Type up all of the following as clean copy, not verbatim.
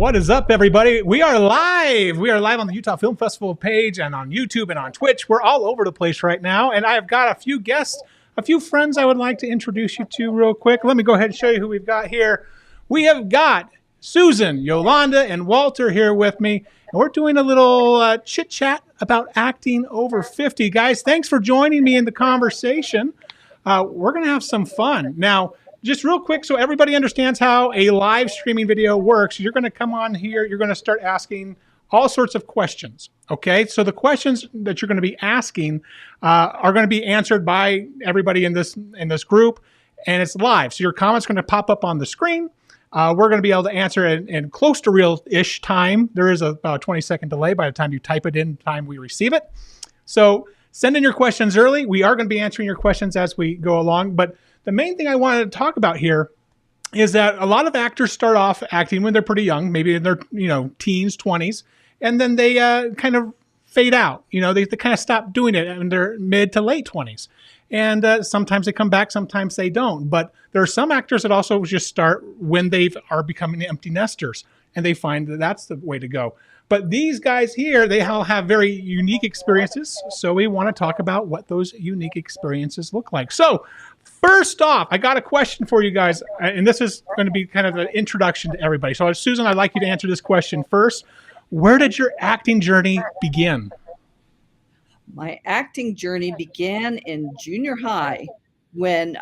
What is up, everybody? We are live. We are live on the Utah Film Festival page and on YouTube and on Twitch. We're all over the place right now. And I've got a few guests, a few friends I would like to introduce you to real quick. Let me go ahead and show you who we've got here. We have got Susan, Yolanda, and Walter here with me. And we're doing a little chit chat about acting over 50. Guys, thanks for joining me in the conversation. We're going to have some fun. Now, just real quick, so everybody understands how a live streaming video works, you're going to come on here, you're going to start asking all sorts of questions, okay? So the questions that you're going to be asking are going to be answered by everybody in this group, and it's live. So your comment's going to pop up on the screen. We're going to be able to answer it in close to real-ish time. There is about a 20-second delay by the time you type it in, time we receive it. So send in your questions early. We are going to be answering your questions as we go along, but the main thing I wanted to talk about here is that a lot of actors start off acting when they're pretty young, maybe in their teens, 20s, and then they kind of fade out. They kind of stop doing it in their mid to late 20s. And sometimes they come back, sometimes they don't. But there are some actors that also just start when they are becoming empty nesters, and they find that that's the way to go. But these guys here, they all have very unique experiences. So we want to talk about what those unique experiences look like. So first off, I got a question for you guys, and this is going to be kind of an introduction to everybody. So Susan, I'd like you to answer this question first. Where did your acting journey begin? My acting journey began in junior high when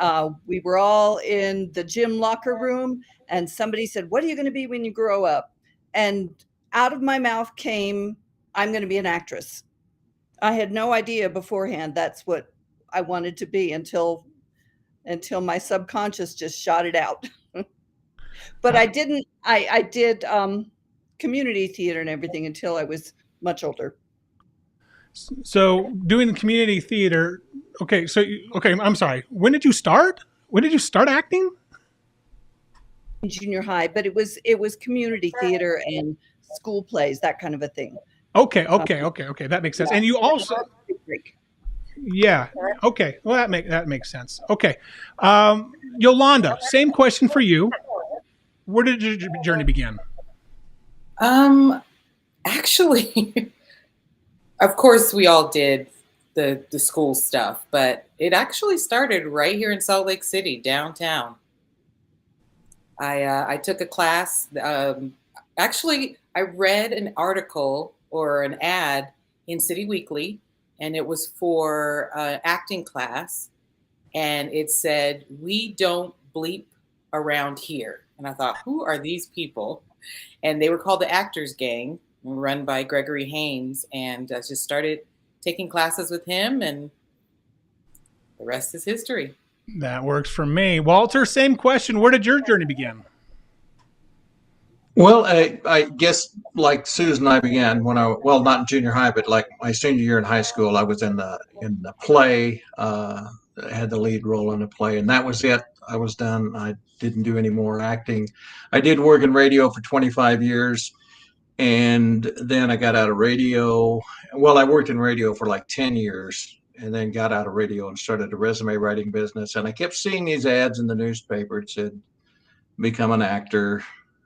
we were all in the gym locker room, and somebody said, "What are you going to be when you grow up?" And out of my mouth came, "I'm going to be an actress." I had no idea beforehand that's what I wanted to be until my subconscious just shot it out. But I didn't. I did community theater and everything until I was much older. So doing community theater. Okay. I'm sorry. When did you start? When did you start acting? In junior high, but it was community theater and school plays, that kind of a thing. Okay. That makes sense. Yeah. And you also. Yeah. Okay. Well, that makes sense. Okay. Yolanda, same question for you. Where did your journey begin? Actually, of course, we all did the school stuff, but it actually started right here in Salt Lake City, downtown. I took a class. Actually, I read an article or an ad in City Weekly, and it was for acting class, and it said, "We don't bleep around here." And I thought, who are these people? And they were called the Actors Gang, run by Gregory Haynes, and I just started taking classes with him, and the rest is history. That works for me. Walter, same question. Where did your journey begin? Well, I guess like Susan and I began when not in junior high, but like my senior year in high school, I was in the play. I had the lead role in a play, and that was it. I was done. I didn't do any more acting. I did work in radio for 25 years, and then I got out of radio. Well, I worked in radio for like 10 years, and then got out of radio and started a resume writing business. And I kept seeing these ads in the newspaper. It said, "Become an actor.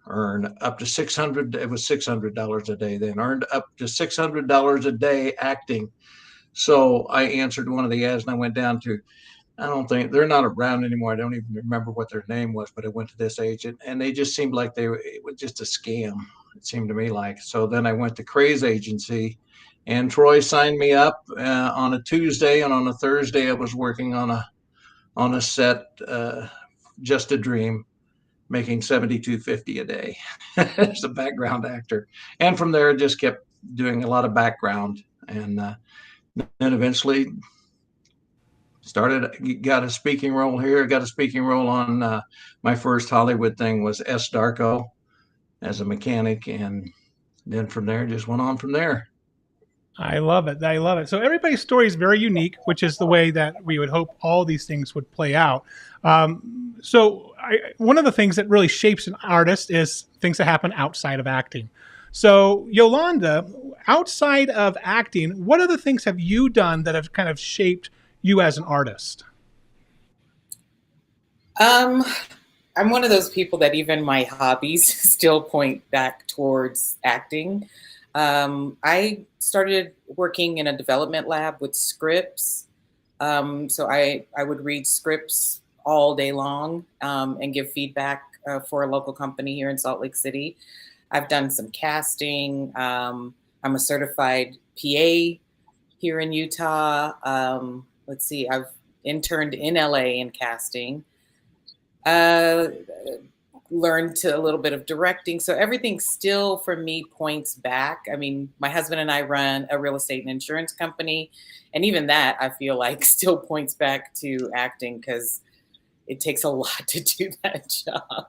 Earn up to $600." It was $600 a day then. Earned up to $600 a day acting. So I answered one of the ads, and I went down to, I don't think they're not around anymore. I don't even remember what their name was, but I went to this agent, and they just seemed like it was just a scam. It seemed to me like. So then I went to Cray's agency, and Troy signed me up on a Tuesday, and on a Thursday I was working on a set, Just a Dream, making $72.50 a day as a background actor. And from there, just kept doing a lot of background, and then eventually got a speaking role here. Got a speaking role on my first Hollywood thing was S. Darko as a mechanic, and then from there just went on from there. I love it. I love it. So everybody's story is very unique, which is the way that we would hope all these things would play out. One of the things that really shapes an artist is things that happen outside of acting. So Yolanda, outside of acting, what other things have you done that have kind of shaped you as an artist? I'm one of those people that even my hobbies still point back towards acting. I started working in a development lab with scripts. So I would read scripts all day long and give feedback for a local company here in Salt Lake City. I've done some casting. I'm a certified PA here in Utah. Let's see, I've interned in LA in casting. Uh, Learned to a little bit of directing. So everything still for me points back. I mean, my husband and I run a real estate and insurance company. And even that I feel like still points back to acting because it takes a lot to do that job.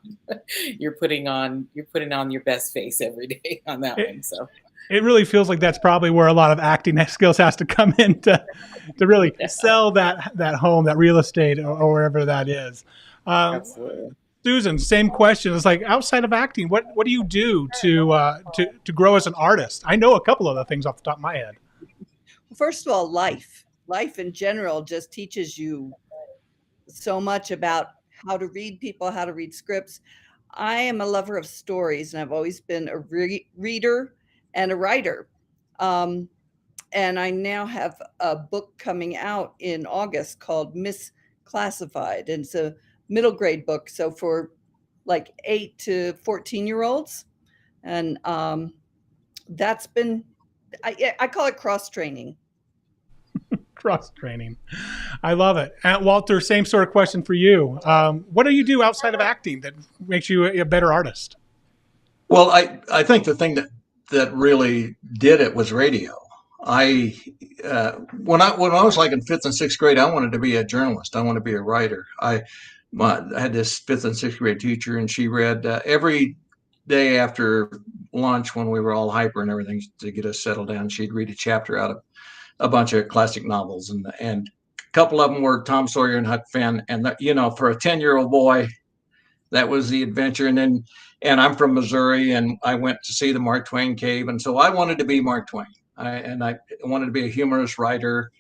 You're putting on your best face every day on that one. So it really feels like that's probably where a lot of acting skills has to come in to really sell that home, that real estate, or wherever that is. Absolutely. Susan, same question. It's like, outside of acting, what do you do to grow as an artist? I know a couple of the things off the top of my head. First of all, life in general just teaches you so much about how to read people, how to read scripts. I am a lover of stories, and I've always been a reader and a writer. And I now have a book coming out in August called Misclassified, and it's a middle grade book, so for like 8 to 14-year-olds. And that's been, I call it cross training. Cross training. I love it. Walter, same sort of question for you. What do you do outside of acting that makes you a better artist? Well, I think the thing that really did it was radio. When I was like in 5th and 6th grade, I wanted to be a journalist. I wanted to be a writer. I had this 5th and 6th grade teacher, and she read every day after lunch when we were all hyper and everything to get us settled down. She'd read a chapter out of a bunch of classic novels, and a couple of them were Tom Sawyer and Huck Finn. And for a 10-year-old boy, that was the adventure. And I'm from Missouri, and I went to see the Mark Twain cave, and so I wanted to be Mark Twain. I wanted to be a humorous writer.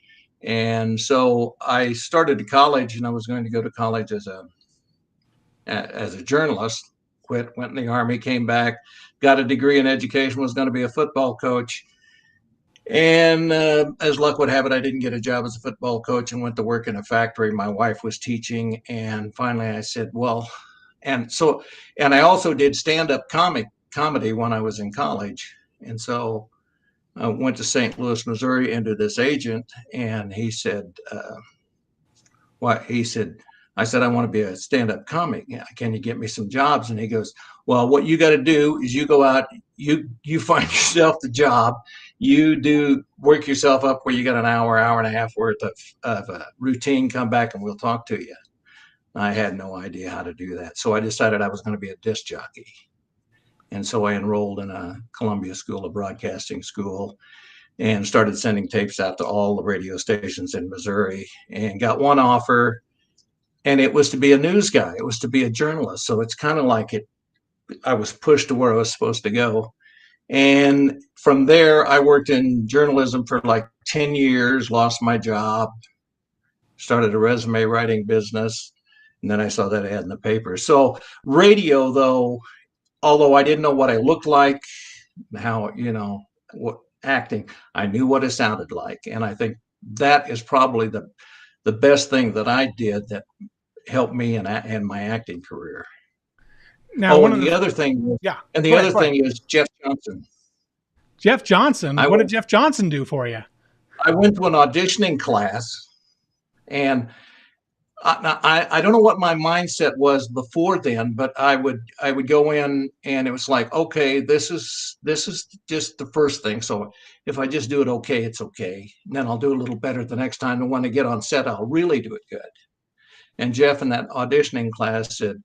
And so I started to college, and I was going to go to college as a journalist. Went in the Army, came back, got a degree in education, was going to be a football coach. And as luck would have it, I didn't get a job as a football coach and went to work in a factory. My wife was teaching. And finally I said, well, and I also did stand-up comedy when I was in college. And so I went to St. Louis, Missouri, into this agent, and he said, I said, I want to be a stand-up comic. Yeah, can you get me some jobs? And he goes, well, what you got to do is you go out, you find yourself the job, you work yourself up where you got an hour and a half worth of routine, come back and we'll talk to you. I had no idea how to do that. So I decided I was going to be a disc jockey. And so I enrolled in a Columbia School of Broadcasting school and started sending tapes out to all the radio stations in Missouri, and got one offer, and it was to be a news guy. It was to be a journalist. So it's kind of like I was pushed to where I was supposed to go. And from there, I worked in journalism for like 10 years, lost my job, started a resume writing business, and then I saw that ad in the paper. So radio, though, although I didn't know what I looked like, how, what acting, I knew what it sounded like. And I think that is probably the best thing that I did that helped me in my acting career. Now, the other thing is Jeff Johnson. Jeff Johnson? What did Jeff Johnson do for you? I went to an auditioning class, and I don't know what my mindset was before then, but I would go in, and it was like, okay, this is just the first thing. So if I just do it okay, it's okay. And then I'll do a little better the next time. And when I get on set, I'll really do it good. And Jeff in that auditioning class said,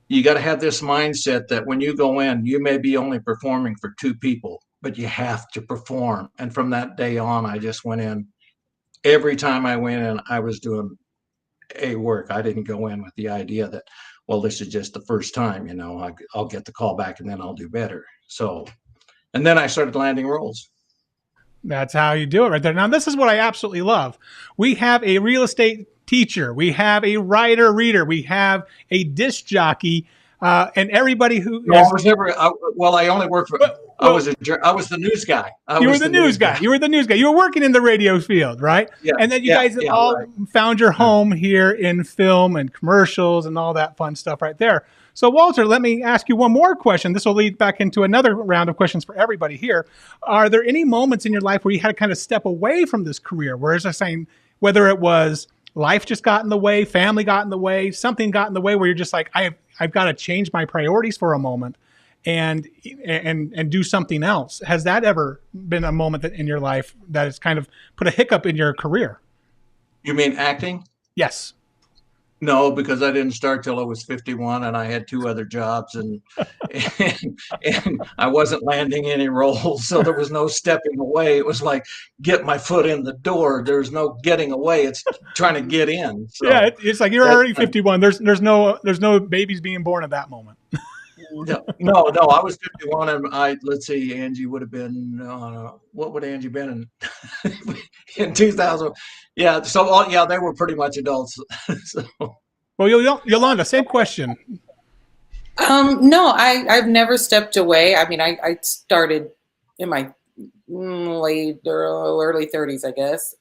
you got to have this mindset that when you go in, you may be only performing for 2 people, but you have to perform. And from that day on, I just went in. Every time I went in, I was doing a work. I didn't go in with the idea that, well, this is just the first time, I'll get the call back and then I'll do better. So, and then I started landing roles. That's how you do it right there. Now, this is what I absolutely love. We have a real estate teacher, we have a writer reader, we have a disc jockey, and everybody who No, I was never. I only worked for. I well, was the news guy. You were the news guy. You were the news guy. You were working in the radio field, right? Yeah. And then you guys have all found your home here in film and commercials and all that fun stuff right there. So, Walter, let me ask you one more question. This will lead back into another round of questions for everybody here. Are there any moments in your life where you had to kind of step away from this career? Where is I saying, whether it was life just got in the way, family got in the way, something got in the way, where you're just like, I've got to change my priorities for a moment and do something else. Has that ever been a moment that in your life that has kind of put a hiccup in your career? You mean acting? Yes. No, because I didn't start till I was 51, and I had 2 other jobs, and I wasn't landing any roles, so there was no stepping away. It was like get my foot in the door. There's no getting away. It's trying to get in. So yeah, it's like you're already 51. There's no babies being born at that moment. No, I was 51, and let's see, Angie would have been, what would Angie been in 2000? Yeah, so they were pretty much adults. So. Well, Yolanda, same question. No, I've never stepped away. I mean, I started in my late or early 30s, I guess.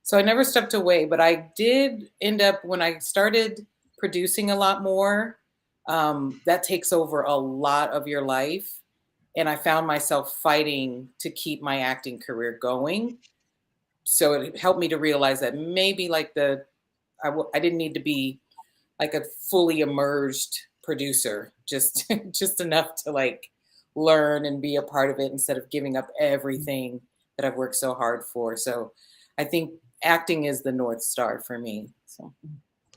So I never stepped away, but I did end up, when I started producing a lot more, that takes over a lot of your life. And I found myself fighting to keep my acting career going. So it helped me to realize that maybe like I didn't need to be like a fully immersed producer, just enough to like learn and be a part of it instead of giving up everything that I've worked so hard for. So I think acting is the North Star for me. So.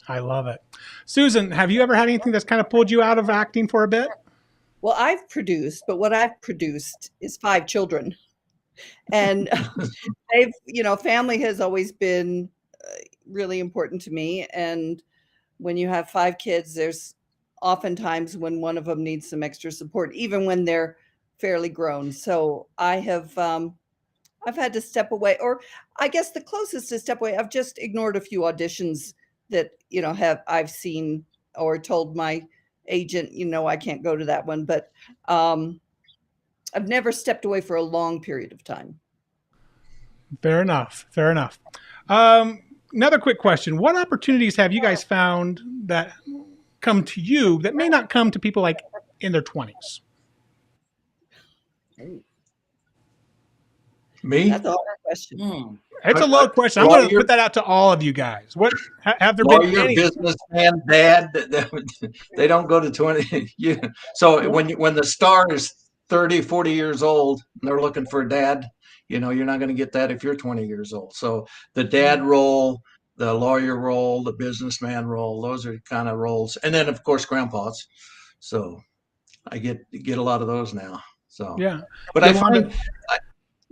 I love it. Susan, have you ever had anything that's kind of pulled you out of acting for a bit? Well, I've produced, but what I've produced is 5 children. And family has always been really important to me. And when you have 5 kids, there's oftentimes when one of them needs some extra support, even when they're fairly grown. So I've had to step away, or I guess the closest to step away, I've just ignored a few auditions that, I've seen or told my agent, I can't go to that one, but I've never stepped away for a long period of time. Fair enough. Another quick question. What opportunities have you guys found that come to you that may not come to people like in their 20s? Me? That's a hard question. It's a loaded question. I'm going to put that out to all of you guys. What have there been any businessman dad? They don't go to 20. So when the star is 30, 40 years old, and they're looking for a dad, you're not going to get that if you're 20 years old. So the dad role, the lawyer role, the businessman role, those are kind of roles. And then of course grandpas. So I get a lot of those now. So yeah. But I find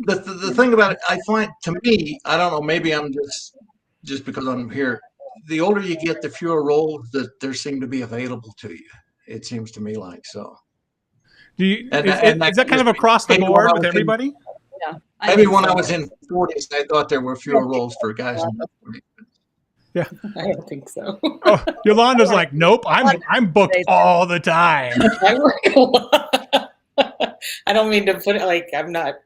the thing about it, I find, to me, I don't know, maybe I'm just because I'm here, the older you get, the fewer roles that there seem to be available to you. It seems to me like so. Is that kind of across the board with everybody? Yeah. Maybe when I was in 40s, I thought there were fewer roles for guys in the 40s. Yeah, I don't think so. Yolanda's like, nope, I'm booked all the time. I work a lot. I don't mean to put it like I'm not.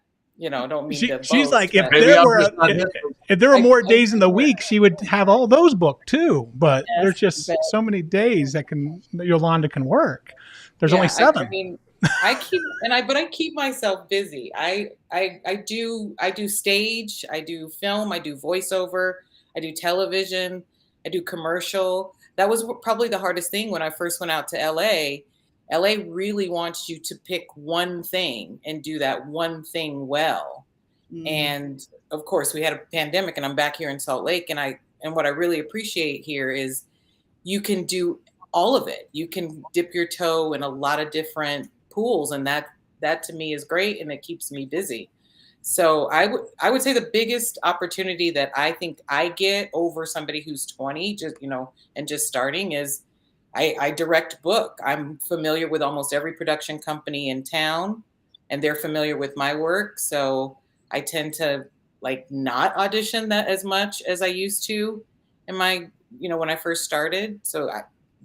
Don't mean to. She's boast, like, if there were more days in the week, she would have all those booked too. But there's just so many days that Yolanda can work. There's only 7. I mean, I keep myself busy. I do stage, I do film, I do voiceover, I do television, I do commercial. That was probably the hardest thing when I first went out to LA. LA really wants you to pick one thing and do that one thing well. And of course we had a pandemic and I'm back here in Salt Lake, and what I really appreciate here is you can do all of it. You can dip your toe in a lot of different pools, and that to me is great, and it keeps me busy. So I would say the biggest opportunity that I think I get over somebody who's 20 and just starting is I direct book. I'm familiar with almost every production company in town, and they're familiar with my work. So I tend to like not audition that as much as I used to. in my, when I first started. So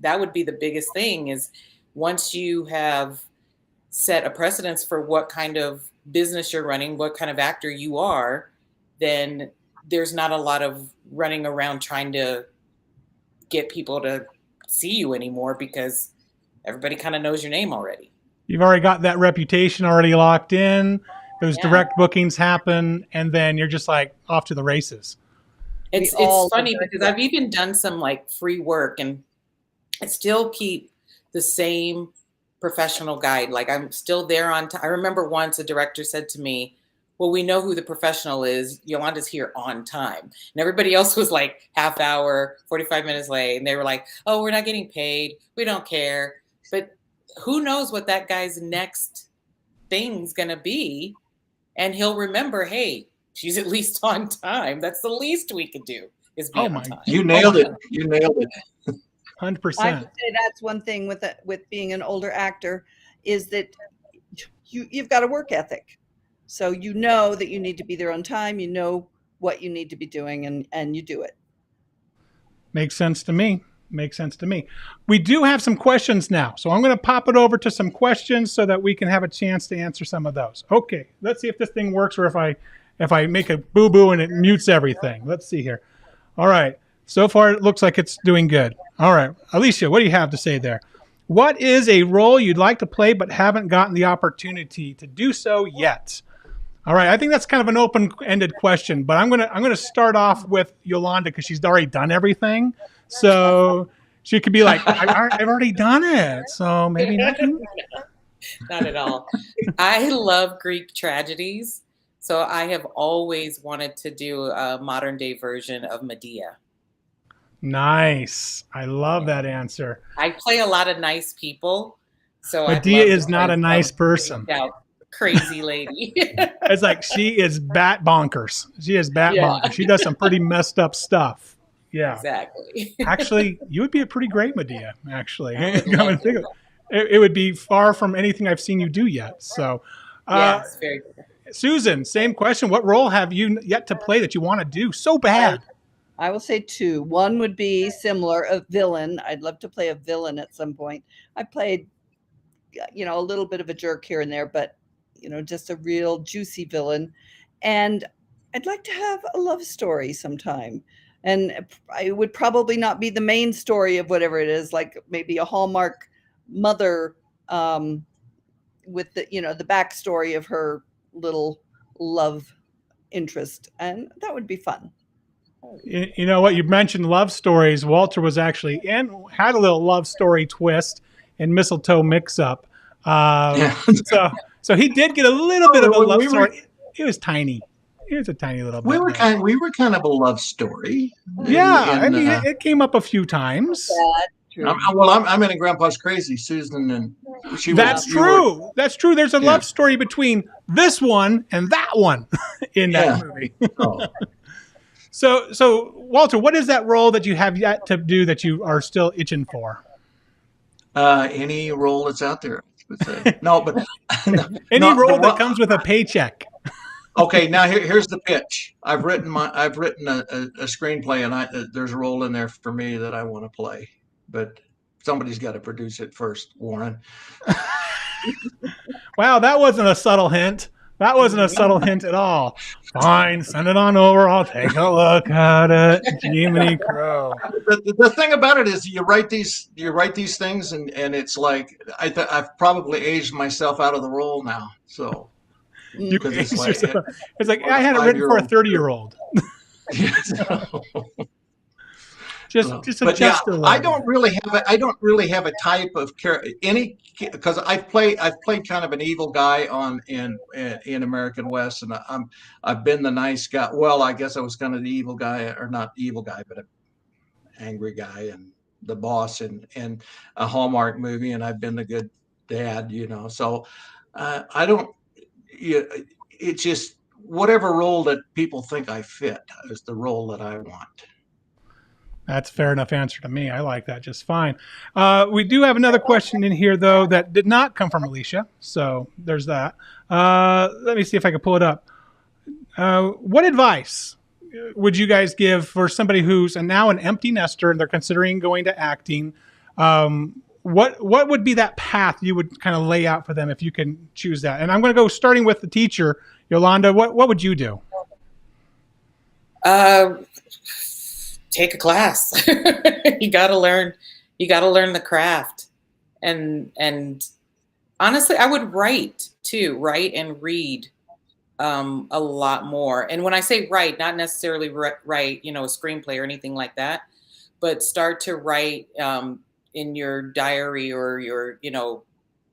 that would be the biggest thing, is once you have set a precedence for what kind of business you're running, what kind of actor you are, then there's not a lot of running around trying to get people to see you anymore, because everybody kind of knows your name already. You've already got that reputation already locked in. Those direct bookings happen, and then you're just like off to the races. It's funny because I've even done some like free work, and I still keep the same professional guide. Like, I'm still there on time. I remember once a director said to me, well, we know who the professional is. Yolanda's here on time. And everybody else was like half hour, 45 minutes late. And they were like, oh, we're not getting paid. We don't care. But who knows what that guy's next thing's going to be. And he'll remember, hey, she's at least on time. That's the least we could do, is be on time. You nailed it. You nailed it. 100%. I would say that's one thing with being an older actor, is that you've got a work ethic. So you know that you need to be there on time. You know what you need to be doing, and you do it. Makes sense to me. Makes sense to me. We do have some questions now. So I'm going to pop it over to some questions so that we can have a chance to answer some of those. Okay, let's see if this thing works, or if I make a boo-boo and it mutes everything. Let's see here. All right. So far, it looks like it's doing good. All right. Alicia, what do you have to say there? What is a role you'd like to play but haven't gotten the opportunity to do so yet? All right. I think that's kind of an open-ended question, but I'm gonna start off with Yolanda, because she's already done everything. So she could be like, I've already done it. So maybe not. Not at all. I love Greek tragedies. So I have always wanted to do a modern day version of Medea. Nice. I love that answer. I play a lot of nice people. So Medea is not a nice person. Crazy lady. It's like, she is bat bonkers. She is bat bonkers. She does some pretty messed up stuff. Yeah. Exactly. Actually, you would be a pretty great Medea, actually. It would be far from anything I've seen you do yet. So, it's very good. Susan, same question. What role have you yet to play that you want to do so bad? I will say two. One would be similar, a villain. I'd love to play a villain at some point. I played, a little bit of a jerk here and there, but, just a real juicy villain. And I'd like to have a love story sometime. And I would probably not be the main story of whatever it is, like maybe a Hallmark mother with the backstory of her little love interest. And that would be fun. You know what? You mentioned love stories. Walter was actually had a little love story twist in Mistletoe Mix-Up. So he did get a little bit of a love story. It was tiny. It was a tiny little bit. We were kind of a love story. Yeah, it came up a few times. I'm in a Grandpa's Crazy, Susan, and she. That's true. That's true. There's a love story between this one and that one in that movie. So Walter, what is that role that you have yet to do that you are still itching for? Any role that's out there. No, but any role that comes with a paycheck. Okay, now here's the pitch. I've written a screenplay, and there's a role in there for me that I want to play, but somebody's got to produce it first, Warren. Wow, that wasn't a subtle hint. That wasn't a subtle hint at all. Fine, send it on over. I'll take a look at it. Jiminy Crow. The thing about it is, you write these things, and it's like I've probably aged myself out of the role now. So it's like I had it written for a 30-year-old. Just adjust a little. I don't really have a type of character because I've played kind of an evil guy in American West, and I've been the nice guy. Well, I guess I was kind of the evil guy, or not evil guy, but an angry guy and the boss in a Hallmark movie, and I've been the good dad, So I don't. It's just whatever role that people think I fit is the role that I want. That's a fair enough answer to me. I like that just fine. We do have another question in here, though, that did not come from Alicia. So there's that. Let me see if I can pull it up. What advice would you guys give for somebody who's now an empty nester and they're considering going to acting? What would be that path you would kind of lay out for them if you can choose that? And I'm going to go starting with the teacher, Yolanda. What would you do? Take a class. You got to learn. You got to learn the craft. And honestly, I would write and read a lot more. And when I say write, not necessarily write, a screenplay or anything like that, but start to write in your diary or your,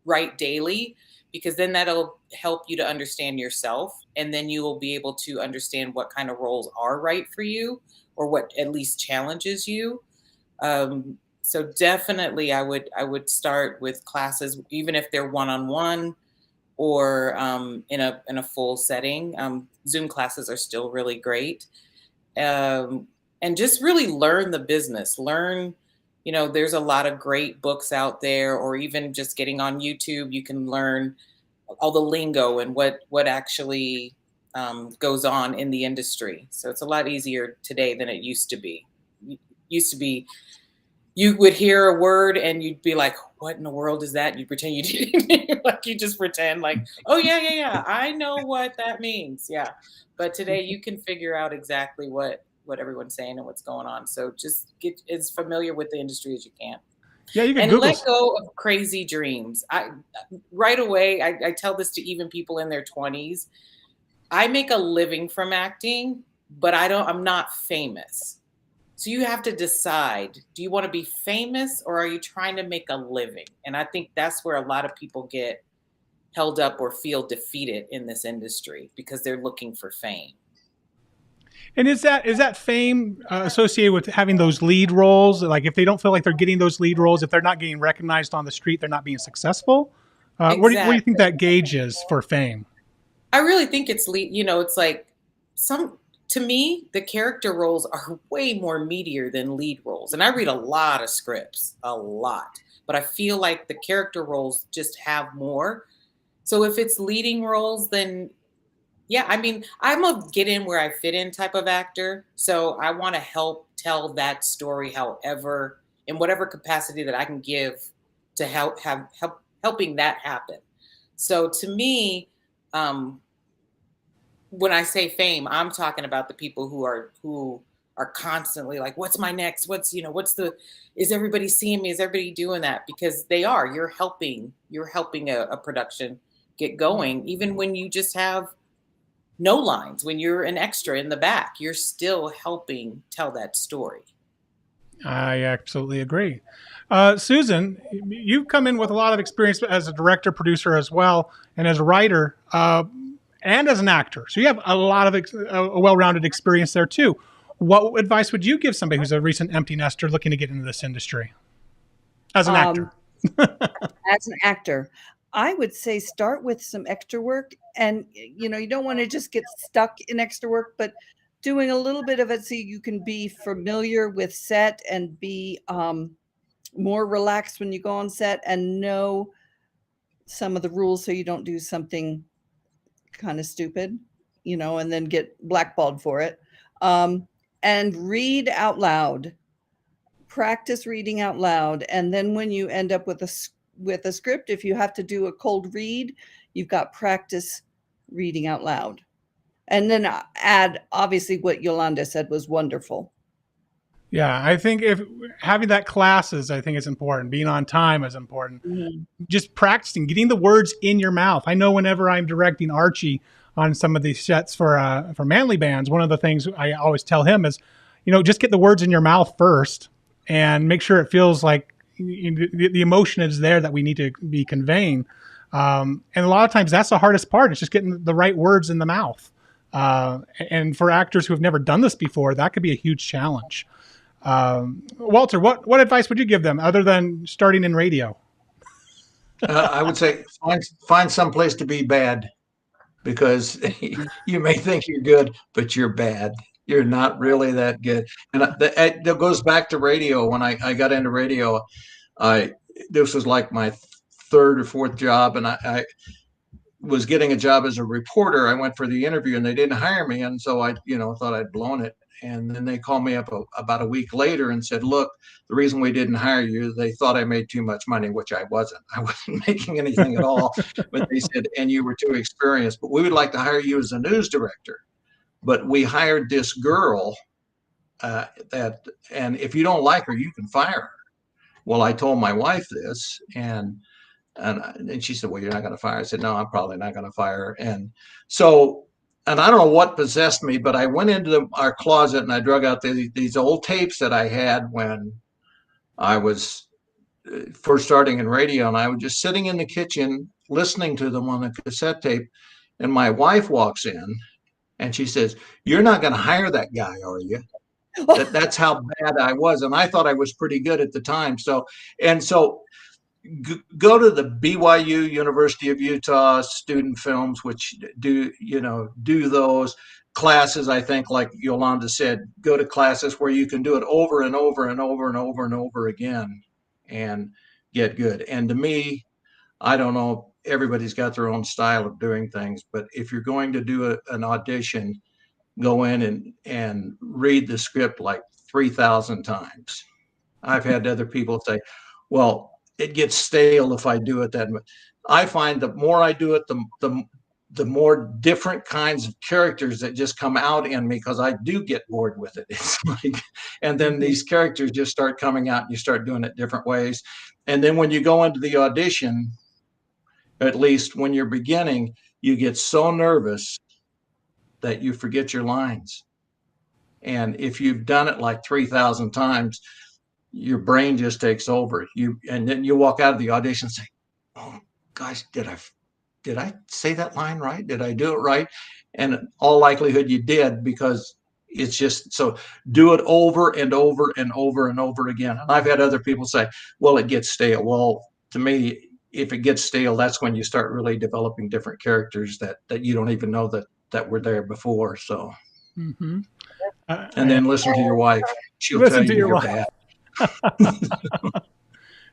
write daily, because then that'll help you to understand yourself. And then you will be able to understand what kind of roles are right for you or what at least challenges you. So definitely I would start with classes, even if they're one-on-one or in a full setting. Zoom classes are still really great. And just really learn the business. Learn, there's a lot of great books out there, or even just getting on YouTube, you can learn all the lingo and what actually goes on in the industry. So it's a lot easier today than it used to be. It used to be, you would hear a word and you'd be like, what in the world is that? You pretend you didn't, like you just pretend like, oh yeah, I know what that means. Yeah. But today you can figure out exactly what everyone's saying and what's going on. So just get as familiar with the industry as you can. Yeah, you can and Google. Let go of crazy dreams. Right away, I tell this to even people in their 20s. I make a living from acting, but I'm not famous. So you have to decide, do you want to be famous or are you trying to make a living? And I think that's where a lot of people get held up or feel defeated in this industry, because they're looking for fame. And is that fame associated with having those lead roles? Like if they don't feel like they're getting those lead roles, if they're not getting recognized on the street, they're not being successful? Exactly. What do you think that gauge is for fame? I really think it's it's like to me, the character roles are way more meatier than lead roles. And I read a lot of scripts, but I feel like the character roles just have more. So if it's leading roles, then yeah, I mean, I'm a get in where I fit in type of actor. So I want to help tell that story however, in whatever capacity that I can give to helping that happen. So to me, when I say fame, I'm talking about the people who are constantly like, what's my next? Is everybody seeing me? Is everybody doing that? Because they are. You're helping a production get going, even when you just have no lines. When you're an extra in the back, you're still helping tell that story. I absolutely agree. Susan, you've come in with a lot of experience as a director, producer as well, and as a writer. And as an actor. So you have a lot of a well-rounded experience there too. What advice would you give somebody who's a recent empty nester looking to get into this industry as an actor? As an actor, I would say start with some extra work. And, you don't want to just get stuck in extra work, but doing a little bit of it so you can be familiar with set and be more relaxed when you go on set and know some of the rules so you don't do something kind of stupid, and then get blackballed for it. And read out loud, practice reading out loud. And then when you end up with a script, if you have to do a cold read, you've got practice reading out loud. And then add, obviously what Yolanda said was wonderful. Yeah, I think if having that classes, I think is important. Being on time is important. Mm-hmm. Just practicing, getting the words in your mouth. I know whenever I'm directing Archie on some of these sets for Manly Bands, one of the things I always tell him is, just get the words in your mouth first and make sure it feels like the emotion is there that we need to be conveying. And a lot of times that's the hardest part. It's just getting the right words in the mouth. And for actors who have never done this before, that could be a huge challenge. Walter, what advice would you give them other than starting in radio? I would say find some place to be bad, because you may think you're good, but you're bad. You're not really that good. And that goes back to radio. When I got into radio, this was like my third or fourth job, and was getting a job as a reporter. I went for the interview and they didn't hire me. And so I, thought I'd blown it. And then they called me up about a week later and said, look, the reason we didn't hire you, they thought I made too much money, which I wasn't. I wasn't making anything at all. But they said, and you were too experienced, but we would like to hire you as a news director. But we hired this girl and if you don't like her, you can fire her. Well, I told my wife this, and she said, well, you're not going to fire her. I said, no, I'm probably not going to fire her. And so, and I don't know what possessed me, but I went into our closet and I drug out these old tapes that I had when I was first starting in radio. And I was just sitting in the kitchen listening to them on a cassette tape. And my wife walks in and she says, you're not going to hire that guy, are you? That's how bad I was. And I thought I was pretty good at the time. So go to the BYU, University of Utah student films, which do those classes. I think, like Yolanda said, go to classes where you can do it over and over and over and over and over again and get good. And to me, I don't know, everybody's got their own style of doing things, but if you're going to do an audition, go in and read the script like 3,000 times. I've had other people say, well, it gets stale if I do it that much. I find the more I do it, the more different kinds of characters that just come out in me, because I do get bored with it. It's like, and then these characters just start coming out and you start doing it different ways. And then when you go into the audition, at least when you're beginning, you get so nervous that you forget your lines. And if you've done it like 3,000 times, your brain just takes over. And then you walk out of the audition and say, oh gosh, did I say that line right? Did I do it right? And in all likelihood you did, because it's just, so do it over and over and over and over again. And I've had other people say, well, it gets stale. Well, to me, if it gets stale, that's when you start really developing different characters that you don't even know that were there before. So, and then listen to your wife. She'll tell you you're bad.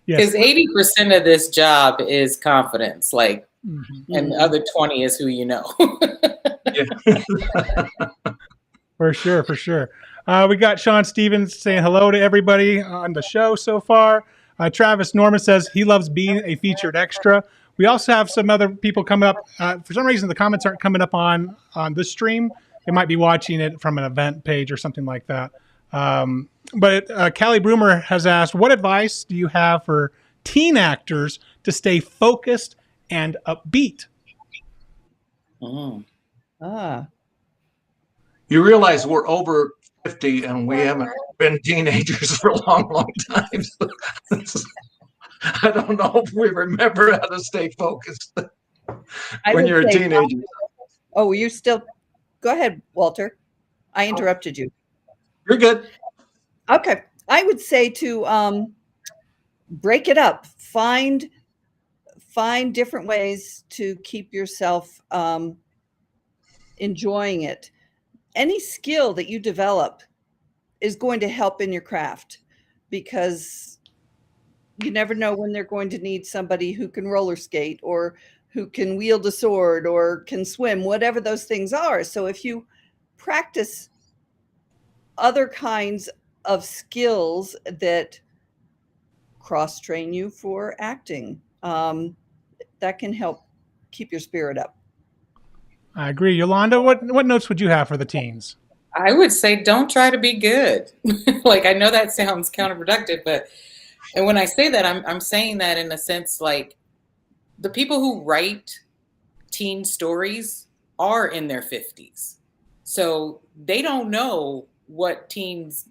Because 80% of this job is confidence, like, and the other 20 is who you know. For sure. We got Sean Stevens saying hello to everybody on the show so far. Travis Norman says he loves being a featured extra. We also have some other people coming up. For some reason, the comments aren't coming up on the stream. They might be watching it from an event page or something like that. But Callie Broomer has asked, what advice do you have for teen actors to stay focused and upbeat? You realize we're over 50 and we haven't been teenagers for a long, long time. So I don't know if we remember how to stay focused when you're a teenager. Oh, you still go ahead, Walter. I interrupted you. You're good. Okay. I would say to break it up. Find different ways to keep yourself enjoying it. Any skill that you develop is going to help in your craft, because you never know when they're going to need somebody who can roller skate or who can wield a sword or can swim, whatever those things are. So if you practice other kinds of skills that cross-train you for acting, that can help keep your spirit up. I agree. Yolanda, what notes would you have for the teens? I would say don't try to be good. Like, I know that sounds counterproductive, and when I say that, I'm saying that in a sense, like, the people who write teen stories are in their 50s. So they don't know what teens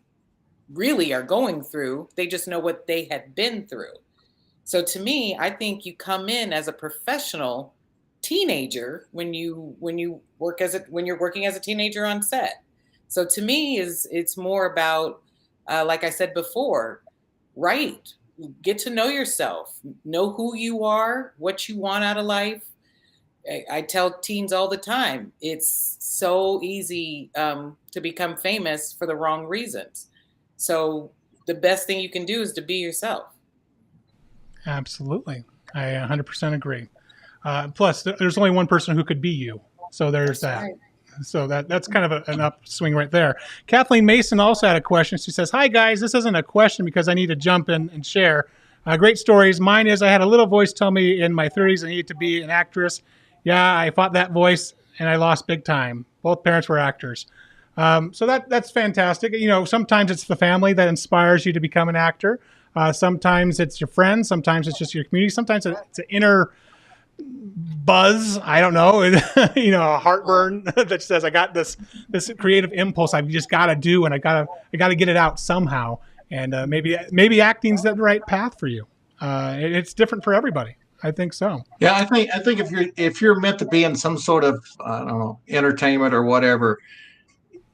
really are going through. They just know what they had been through. So to me, I think you come in as a professional teenager when you're working as a teenager on set. So to me, it's more about, like I said before, write, get to know yourself, know who you are, what you want out of life. I tell teens all the time, it's so easy to become famous for the wrong reasons. So the best thing you can do is to be yourself. Absolutely. I 100% agree. Plus, there's only one person who could be you. So there's that. Right. So that's kind of an upswing right there. Kathleen Mason also had a question. She says, "Hi guys, this isn't a question because I need to jump in and share. Great stories. Mine is I had a little voice tell me in my 30s I needed to be an actress. Yeah, I fought that voice and I lost big time. Both parents were actors. So that's fantastic. Sometimes it's the family that inspires you to become an actor. Sometimes it's your friends. Sometimes it's just your community. Sometimes it's an inner buzz. I don't know, a heartburn that says I got this creative impulse I've just got to do, and I got to get it out somehow. And maybe acting's the right path for you. It's different for everybody. I think so. Yeah, I think if you're meant to be in some sort of, I don't know, entertainment or whatever,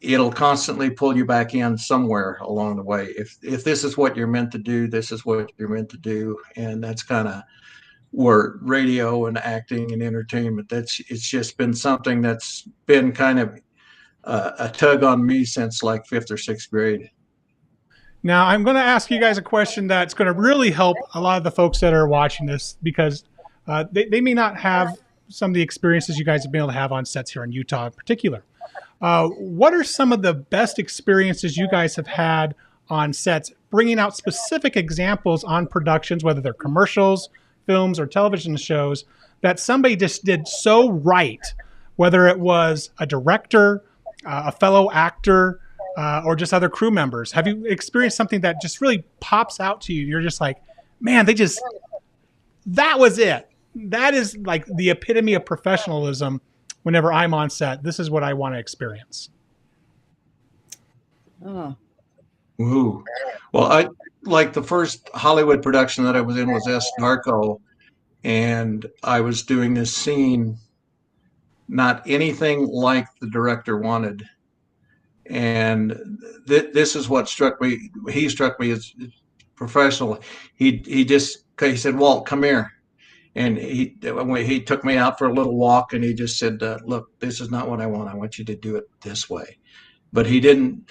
it'll constantly pull you back in somewhere along the way. If this is what you're meant to do, this is what you're meant to do, and that's kind of where radio and acting and entertainment. It's just been something that's been kind of a tug on me since like 5th or 6th grade. Now, I'm going to ask you guys a question that's going to really help a lot of the folks that are watching this, because they may not have some of the experiences you guys have been able to have on sets here in Utah in particular. What are some of the best experiences you guys have had on sets, bringing out specific examples on productions, whether they're commercials, films, or television shows, that somebody just did so right, whether it was a director, a fellow actor, or just other crew members? Have you experienced something that just really pops out to you? You're just like, man, that was it. That is like the epitome of professionalism. Whenever I'm on set, this is what I want to experience. Oh. Ooh. Well, I like the first Hollywood production that I was in was S. Narco, and I was doing this scene, not anything like the director wanted. And this is what struck me. He struck me as professional. He said, "Walt, come here." And he took me out for a little walk, and he just said, "Look, this is not what I want. I want you to do it this way." But he didn't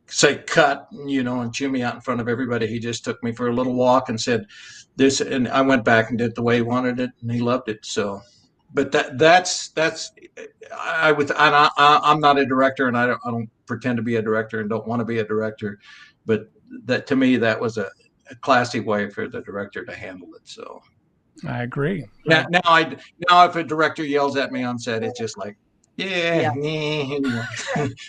say cut, and chew me out in front of everybody. He just took me for a little walk and said this, and I went back and did it the way he wanted it, and he loved it. So, but that's I'm not a director, and I don't pretend to be a director, and don't want to be a director. But that, to me, that was a classy way for the director to handle it. So. I agree. Now if a director yells at me on set, it's just like, yeah.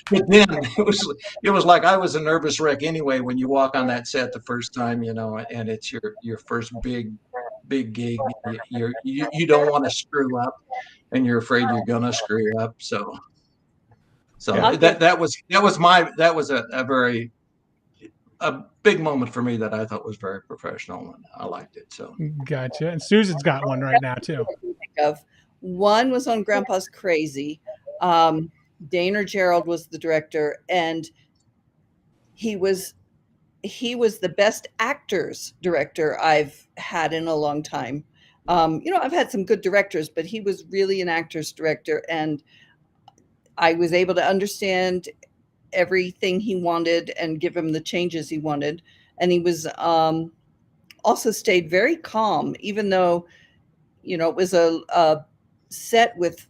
But then it was like I was a nervous wreck anyway when you walk on that set the first time, and it's your first big gig. You don't want to screw up, and you're afraid you're gonna screw up. So that was a big moment for me that I thought was very professional, and I liked it. So gotcha. And Susan's got one right now too. One was on Grandpa's Crazy. Dana Gerald was the director, and he was the best actors director I've had in a long time. I've had some good directors, but he was really an actor's director, and I was able to understand everything he wanted and give him the changes he wanted. And he was also stayed very calm, even though, it was a set with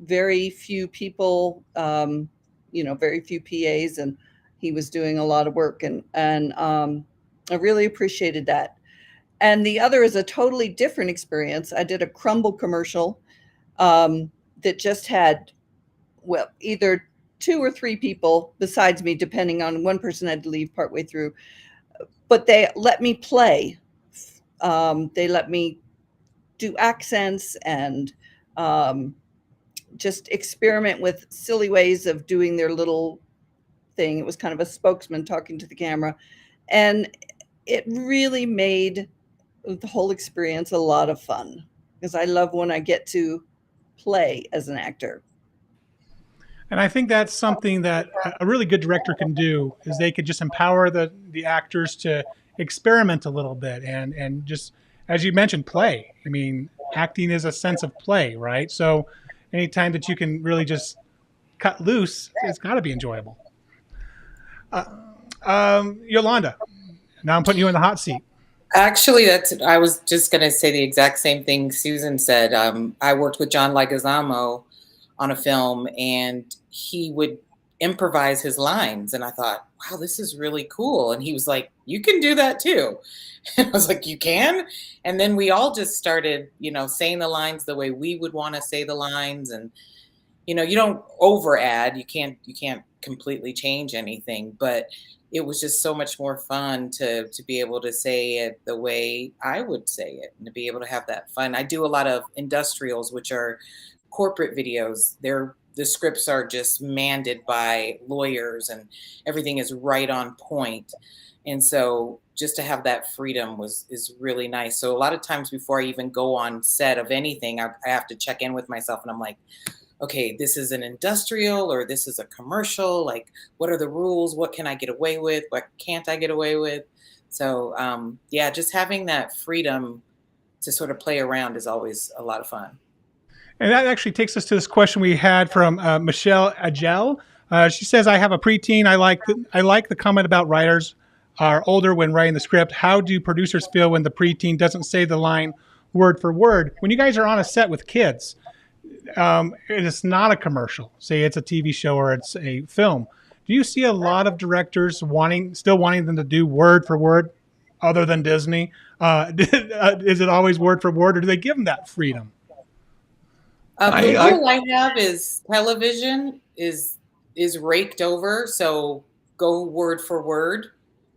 very few people, very few PAs, and he was doing a lot of work, and I really appreciated that. And the other is a totally different experience. I did a Crumble commercial that just had, either 2 or 3 people besides me, depending on, one person had to leave partway through, but they let me play. They let me do accents and just experiment with silly ways of doing their little thing. It was kind of a spokesman talking to the camera, and it really made the whole experience a lot of fun, because I love when I get to play as an actor. And I think that's something that a really good director can do, is they could just empower the actors to experiment a little bit and just, as you mentioned, play. I mean, acting is a sense of play, right? So anytime that you can really just cut loose, it's got to be enjoyable. Yolanda, now I'm putting you in the hot seat. Actually, I was just going to say the exact same thing Susan said. I worked with John Leguizamo on a film, and he would improvise his lines, and I thought, wow, this is really cool. And he was like, you can do that too. And I was like, you can? And then we all just started, saying the lines the way we would want to say the lines. And you don't over add, you can't completely change anything, but it was just so much more fun to be able to say it the way I would say it, and to be able to have that fun. I do a lot of industrials, which are corporate videos. The scripts are just manded by lawyers, and everything is right on point. And so just to have that freedom is really nice. So a lot of times before I even go on set of anything, I have to check in with myself, and I'm like, okay, this is an industrial or this is a commercial. Like, what are the rules? What can I get away with? What can't I get away with? So just having that freedom to sort of play around is always a lot of fun. And that actually takes us to this question we had from Michelle Agel. She says, I have a preteen. I like the comment about writers are older when writing the script. How do producers feel when the preteen doesn't say the line word for word? When you guys are on a set with kids, it's not a commercial, say it's a TV show or it's a film, do you see a lot of directors still wanting them to do word for word other than Disney? Is it always word for word, or do they give them that freedom? The rule I have is television is raked over, so go word for word.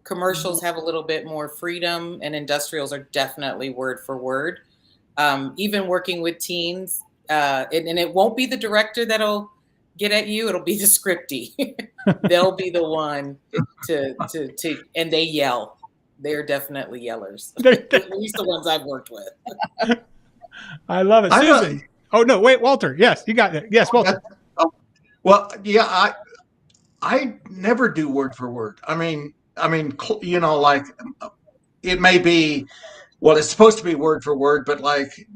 Commercials have a little bit more freedom, and industrials are definitely word for word. Even working with teens, and it won't be the director that'll get at you. It'll be the scriptie. They'll be the one to, and they yell. They're definitely yellers. At least the ones I've worked with. I love it. Susan. Oh, no, wait, Walter. Yes, you got it. Yes, Walter. Well, yeah, I never do word for word. I mean, like it may be, well, it's supposed to be word for word, but like,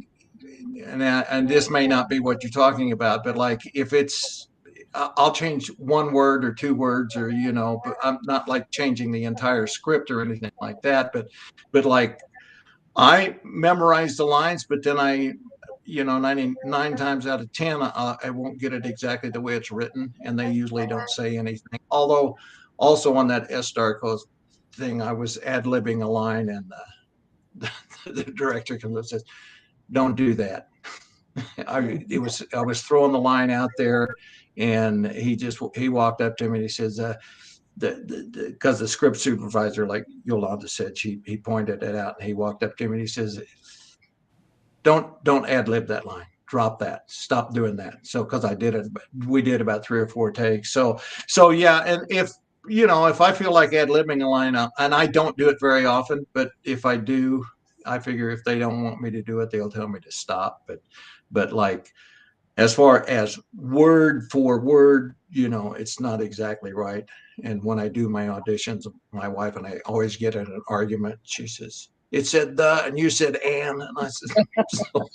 and this may not be what you're talking about, but like if it's, I'll change one word or two words, or, but I'm not like changing the entire script or anything like that. But like I memorize the lines, but then 99 times out of 10, I won't get it exactly the way it's written, and they usually don't say anything. Although also on that S-Star thing, I was ad-libbing a line, and the director comes up and says, don't do that. I was throwing the line out there, and he walked up to me and he says, because the script supervisor, like Yolanda said, he pointed it out, and he walked up to me and he says, don't ad-lib that line. Drop that. Stop doing that. So, because we did about 3 or 4 takes. So yeah. And if I feel like ad-libbing a line, and I don't do it very often, but if I do, I figure if they don't want me to do it, they'll tell me to stop. But like, as far as word for word, it's not exactly right. And when I do my auditions, my wife and I always get in an argument. She says, it said the, and you said and I said, so,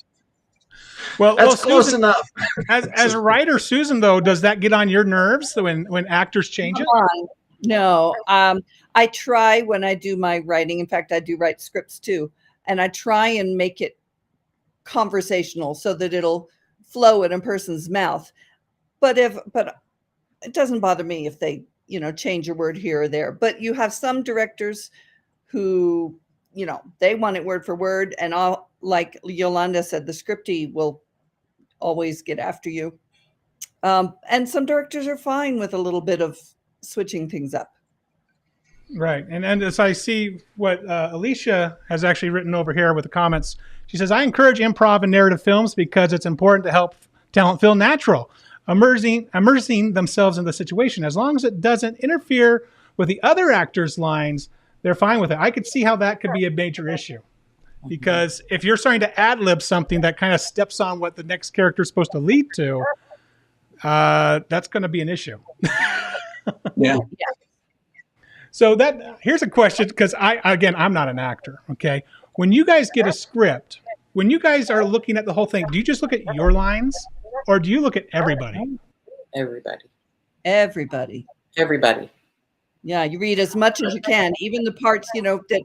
well, that's close Susan, enough. As a writer, Susan, though, does that get on your nerves when actors change it? No. I try when I do my writing. In fact, I do write scripts too, and I try and make it conversational so that it'll flow in a person's mouth. But it doesn't bother me if they, change a word here or there. But you have some directors who, they want it word for word, and like Yolanda said, the scriptie will always get after you. And some directors are fine with a little bit of switching things up. Right. And as I see what Alicia has actually written over here with the comments, she says, I encourage improv in narrative films because it's important to help talent feel natural, immersing themselves in the situation. As long as it doesn't interfere with the other actor's lines, they're fine with it. I could see how that could be a major issue. Because if you're starting to ad-lib something that kind of steps on what the next character is supposed to lead to, that's going to be an issue. Yeah. So here's a question, because I'm not an actor. Okay, when you guys get a script, when you guys are looking at the whole thing, do you just look at your lines, or do you look at everybody? Everybody. Everybody. Yeah, you read as much as you can, even the parts that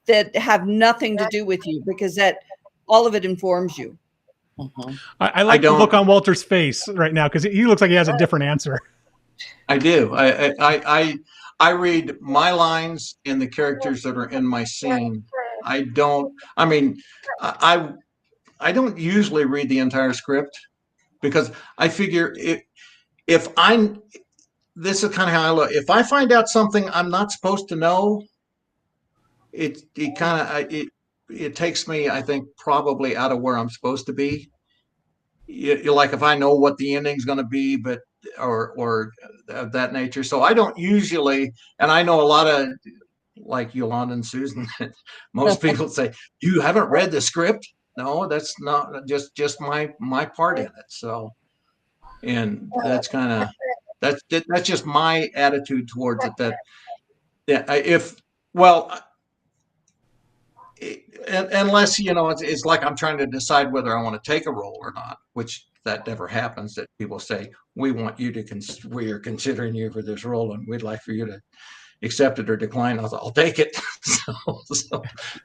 that have nothing to do with you, because that all of it informs you. Mhm. I like the look on Walter's face right now because he looks like he has a different answer. I do. I read my lines and the characters that are in my scene. I don't. I mean, I don't usually read the entire script because I figure if I'm this is kind of how I look. If I find out something I'm not supposed to know, it kind of it takes me, I think, probably out of where I'm supposed to be. You like if I know what the ending's going to be, but or of that nature. So I don't usually, and I know a lot of like Yolanda and Susan. Most people say you haven't read the script. No, that's not just my part in it. So, and that's kind of that's just my attitude towards it. That yeah, if well, unless it's like I'm trying to decide whether I want to take a role or not, which that never happens. That people say we want you to we are considering you for this role, and we'd like for you to accept it or decline. I'll take it.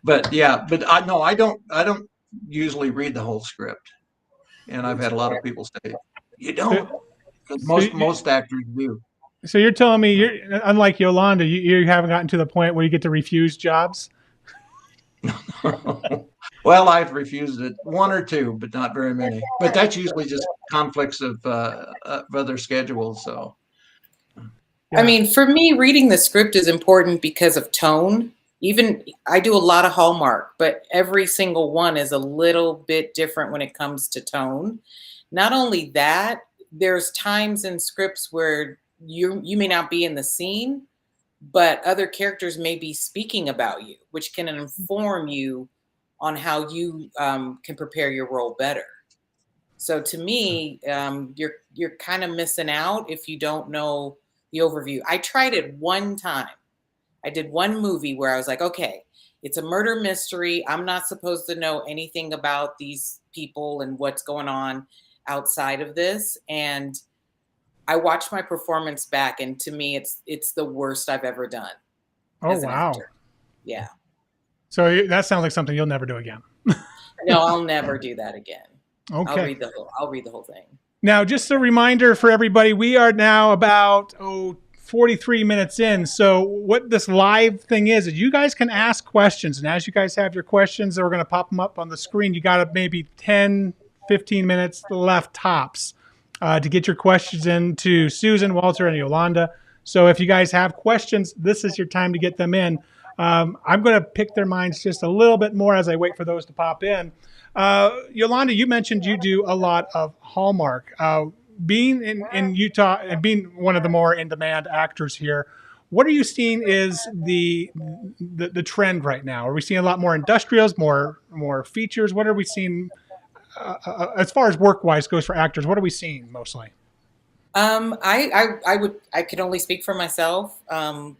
But yeah, but I don't usually read the whole script, and I've had a lot of people say you don't. Most actors do. So you're telling me you're unlike Yolanda, you haven't gotten to the point where you get to refuse jobs? Well, I've refused it one or two, but not very many. But that's usually just conflicts of other schedules. So, I mean, for me, reading the script is important because of tone. Even I do a lot of Hallmark, but every single one is a little bit different when it comes to tone. Not only that, there's times in scripts where you may not be in the scene, but other characters may be speaking about you, which can inform you on how you can prepare your role better. So to me, you're kind of missing out if you don't know the overview. I tried it one time. I did one movie where I was like, okay, it's a murder mystery. I'm not supposed to know anything about these people and what's going on outside of this. And I watched my performance back, and to me, it's the worst I've ever done. Oh, wow. Actor. Yeah. So that sounds like something you'll never do again. No, I'll never do that again. Okay. I'll read the whole thing. Now, just a reminder for everybody, we are now about 43 minutes in. So what this live thing is you guys can ask questions. And as you guys have your questions, we're going to pop them up on the screen. You got maybe 10, 15 minutes left tops to get your questions in to Susan, Walter, and Yolanda. So if you guys have questions, this is your time to get them in. I'm going to pick their minds just a little bit more as I wait for those to pop in. Yolanda, you mentioned you do a lot of Hallmark. Being in Utah and being one of the more in-demand actors here, what are you seeing is the trend right now? Are we seeing a lot more industrials, more features? What are we seeing as far as work-wise goes for actors? What are we seeing mostly? I could only speak for myself.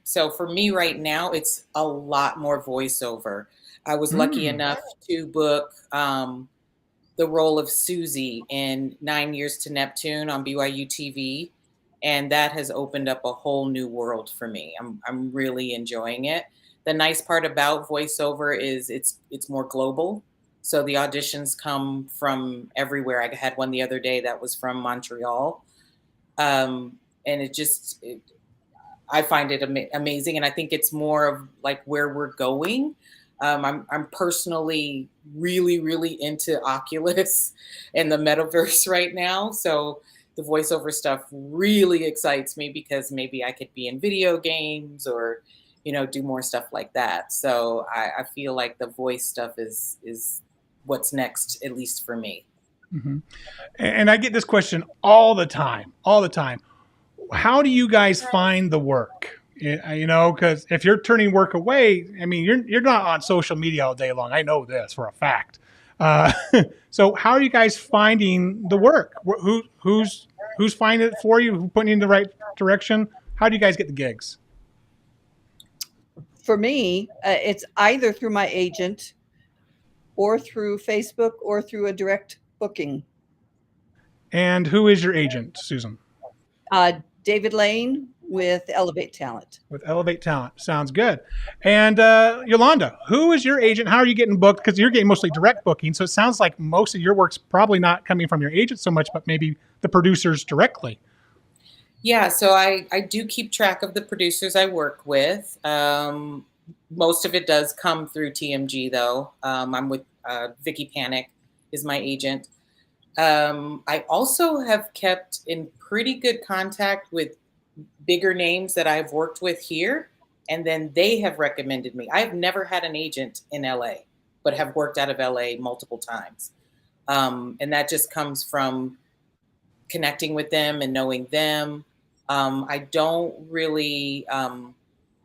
So for me right now, it's a lot more voiceover. I was lucky enough to book the role of Susie in 9 Years to Neptune on BYU TV. And that has opened up a whole new world for me. I'm really enjoying it. The nice part about voiceover is it's more global. So the auditions come from everywhere. I had one the other day that was from Montreal. And I find it amazing. And I think it's more of like where we're going. I'm personally really, really into Oculus and the metaverse right now. So the voiceover stuff really excites me because maybe I could be in video games or, do more stuff like that. So I feel like the voice stuff is what's next, at least for me. Mm-hmm. And I get this question all the time. How do you guys find the work? Because if you're turning work away, I mean, you're not on social media all day long. I know this for a fact. So how are you guys finding the work? Who's finding it for you? Who's putting you in the right direction? How do you guys get the gigs? For me, it's either through my agent or through Facebook or through a direct booking. And who is your agent, Susan? David Lane with Elevate Talent. With Elevate Talent. Sounds good. And Yolanda, who is your agent? How are you getting booked? Because you're getting mostly direct booking. So it sounds like most of your work's probably not coming from your agent so much, but maybe the producers directly. Yeah, so I do keep track of the producers I work with. Most of it does come through TMG, though. I'm with Vicky Panic is my agent. I also have kept in pretty good contact with bigger names that I've worked with here, and then they have recommended me. I've never had an agent in LA, but have worked out of LA multiple times. And that just comes from connecting with them and knowing them. I don't really,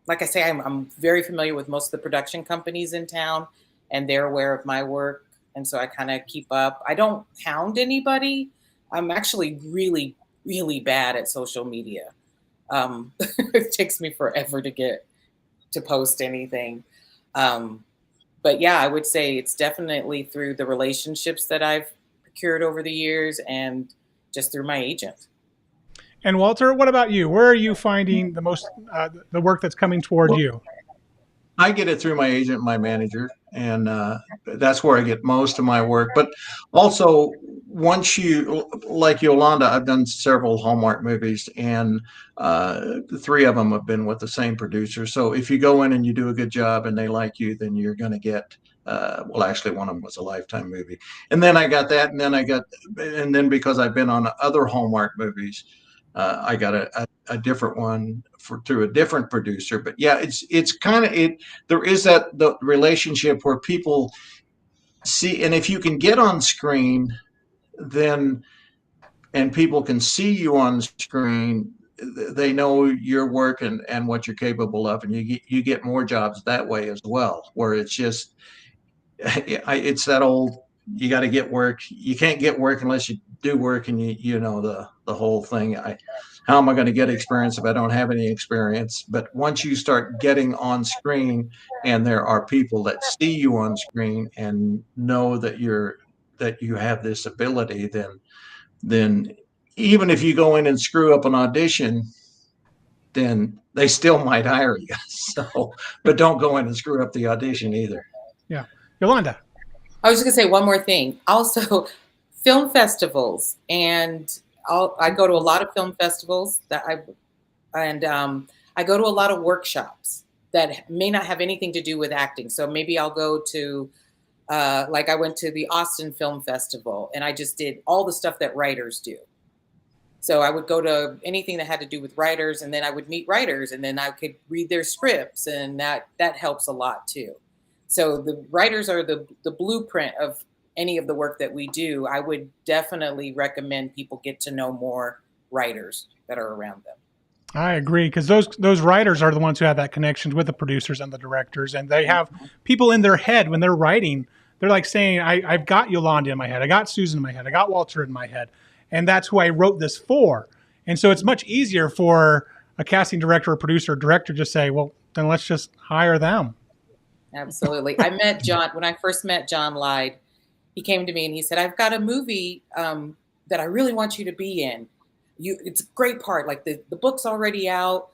like I say, I'm very familiar with most of the production companies in town, and they're aware of my work. And so I kind of keep up. I don't hound anybody. I'm actually really, really bad at social media. It takes me forever to post anything. But yeah, I would say it's definitely through the relationships that I've procured over the years and just through my agent. And Walter, what about you? Where are you finding the most the work that's coming toward you? I get it through my agent, my manager, and that's where I get most of my work. But also, once you, like Yolanda, I've done several Hallmark movies, and three of them have been with the same producer. So if you go in and you do a good job and they like you, then you're going to get, well, actually, one of them was a Lifetime movie. And then I got that, and then because I've been on other Hallmark movies, I got a different one through a different producer. But yeah, it's kind of it. There is the relationship where people see, and if you can get on screen, then and people can see you on screen, they know your work and what you're capable of, and you get more jobs that way as well. Where it's just it's that old, you got to get work. You can't get work unless you do work, and you know the whole thing. How am I going to get experience if I don't have any experience? But once you start getting on screen, and there are people that see you on screen and know that you have this ability, then even if you go in and screw up an audition, then they still might hire you. So, but don't go in and screw up the audition either. Yeah, Yolanda. I was just gonna say one more thing. Also, film festivals, and I go to a lot of film festivals I go to a lot of workshops that may not have anything to do with acting. So maybe I'll go to, like I went to the Austin Film Festival, and I just did all the stuff that writers do. So I would go to anything that had to do with writers, and then I would meet writers, and then I could read their scripts, and that helps a lot too. So the writers are the blueprint of any of the work that we do. I would definitely recommend people get to know more writers that are around them. I agree, because those writers are the ones who have that connection with the producers and the directors, and they have people in their head when they're writing. They're like saying, I've got Yolanda in my head, I got Susan in my head, I got Walter in my head, and that's who I wrote this for. And so it's much easier for a casting director or producer or director to say, well, then let's just hire them. Absolutely. I met John, when I first met John Lyde, he came to me and he said, I've got a movie that I really want you to be in. It's a great part. Like the book's already out.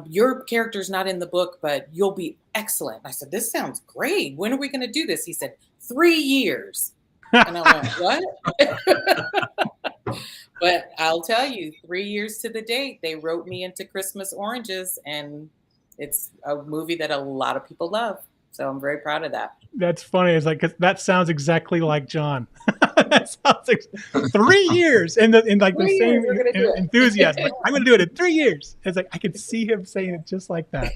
Your character's not in the book, but you'll be excellent. I said, this sounds great. When are we going to do this? He said, 3 years. And I went, what? But I'll tell you, 3 years to the date, they wrote me into Christmas Oranges, and it's a movie that a lot of people love. So I'm very proud of that. That's funny. It's like, 'cause that sounds exactly like John. That sounds like 3 years and like the same enthusiasm. Like, I'm going to do it in 3 years. It's like, I could see him saying it just like that.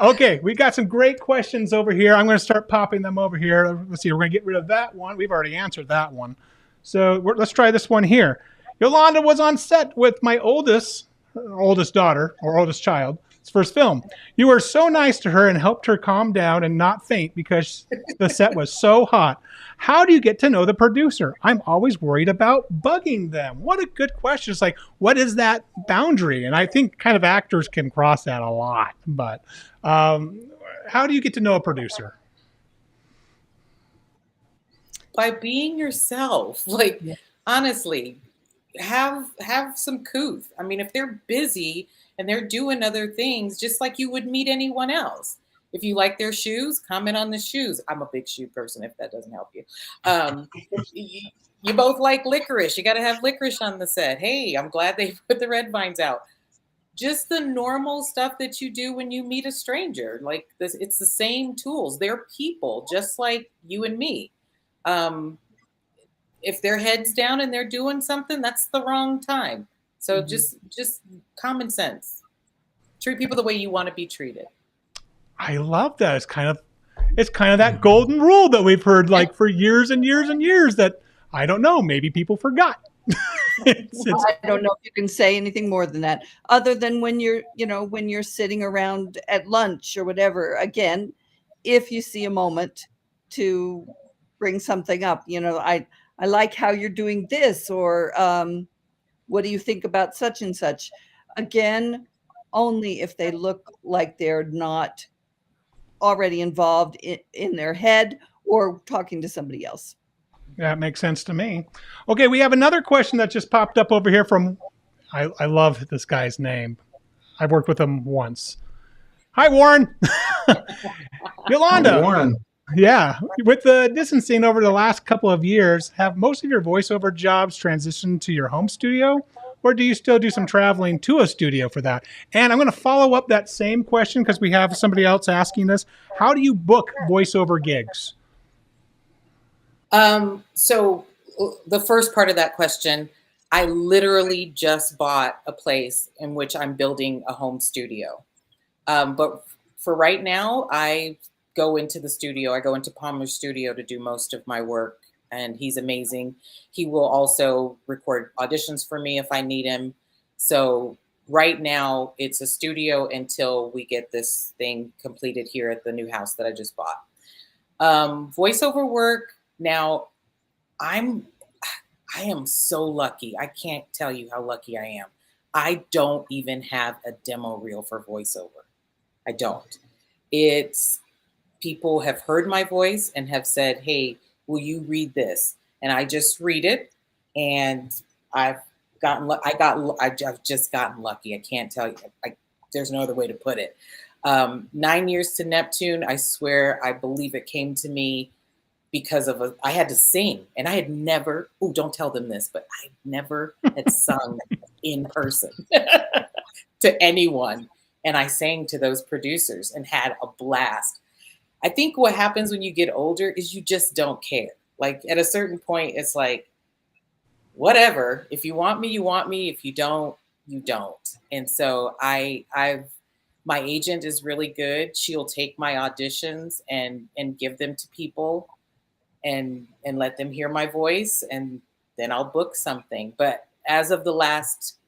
Okay. We got some great questions over here. I'm going to start popping them over here. Let's see. We're going to get rid of that one. We've already answered that one. So let's try this one here. Yolanda was on set with my oldest daughter or oldest child. First film. You were so nice to her and helped her calm down and not faint because the set was so hot. How do you get to know the producer? I'm always worried about bugging them. What a good question. It's like, what is that boundary? And I think kind of actors can cross that a lot. But how do you get to know a producer? By being yourself. Honestly, have some couth. I mean, if they're busy and they're doing other things just like you would meet anyone else. If you like their shoes, comment on the shoes. I'm a big shoe person, if that doesn't help you. You both like licorice. You got to have licorice on the set. Hey, I'm glad they put the red vines out. Just the normal stuff that you do when you meet a stranger. Like this, it's the same tools. They're people just like you and me. If their head's down and they're doing something, that's the wrong time. So just common sense. Treat people the way you want to be treated. I love that. It's kind of that golden rule that we've heard like for years and years and years that I don't know, maybe people forgot. I don't know if you can say anything more than that, other than when you're sitting around at lunch or whatever. Again, if you see a moment to bring something up, I like how you're doing this, or what do you think about such and such? Again, only if they look like they're not already involved in their head or talking to somebody else. That makes sense to me. Okay, we have another question that just popped up over here from, I love this guy's name. I've worked with him once. Hi, Warren. Yolanda. Hi, Warren. Yeah. With the distancing over the last couple of years, have most of your voiceover jobs transitioned to your home studio? Or do you still do some traveling to a studio for that? And I'm going to follow up that same question because we have somebody else asking this. How do you book voiceover gigs? So the first part of that question, I literally just bought a place in which I'm building a home studio. But for right now, I go into the studio. I go into Palmer's studio to do most of my work, and he's amazing. He will also record auditions for me if I need him. So right now it's a studio until we get this thing completed here at the new house that I just bought. Voiceover work. Now I am so lucky. I can't tell you how lucky I am. I don't even have a demo reel for voiceover. I don't. It's people have heard my voice and have said, hey, will you read this? And I just read it, and I've just gotten lucky. I can't tell you. There's no other way to put it. 9 Years to Neptune. I swear, I believe it came to me because I had to sing, and I had never. Oh, don't tell them this, but I never had sung in person to anyone, and I sang to those producers and had a blast. I think what happens when you get older is you just don't care. Like at a certain point, it's like, whatever. If you want me, you want me. If you don't, you don't. And so my agent is really good. She'll take my auditions and give them to people and let them hear my voice, and then I'll book something. But as of the last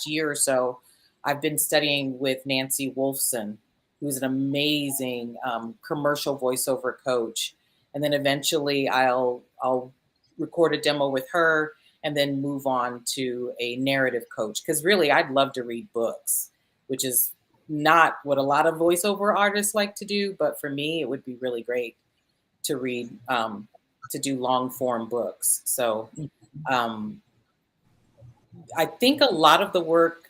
year or so, I've been studying with Nancy Wolfson, who's an amazing commercial voiceover coach. And then eventually I'll record a demo with her and then move on to a narrative coach. Because really, I'd love to read books, which is not what a lot of voiceover artists like to do. But for me, it would be really great to read, to do long form books. So I think a lot of the work,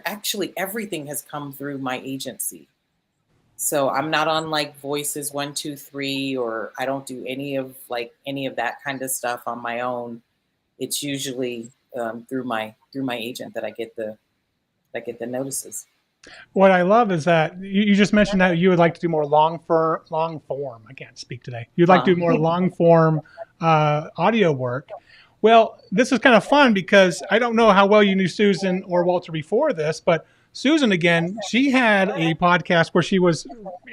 actually everything has come through my agency. So I'm not on like Voices 1, 2, 3, or I don't do any of that kind of stuff on my own. It's usually through my agent that I get the notices. What I love is that you just mentioned that you would like to do more long form. I can't speak today. You'd like to do more long form audio work. Well, this is kind of fun because I don't know how well you knew Susan or Walter before this, but Susan, again, she had a podcast where she was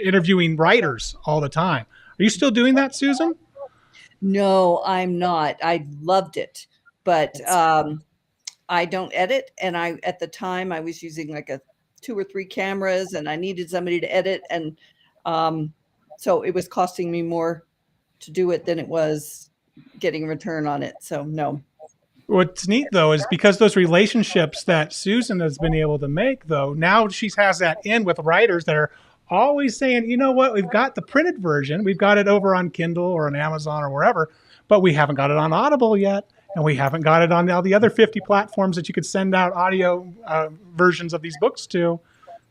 interviewing writers all the time. Are you still doing that, Susan? No, I'm not. I loved it, but I don't edit. And at the time I was using like 2 or 3 cameras, and I needed somebody to edit. And so it was costing me more to do it than it was getting a return on it. So no. What's neat, though, is because those relationships that Susan has been able to make, though, now she has that in with writers that are always saying, you know what, we've got the printed version. We've got it over on Kindle or on Amazon or wherever, but we haven't got it on Audible yet. and we haven't got it on all the other 50 platforms that you could send out audio versions of these books to.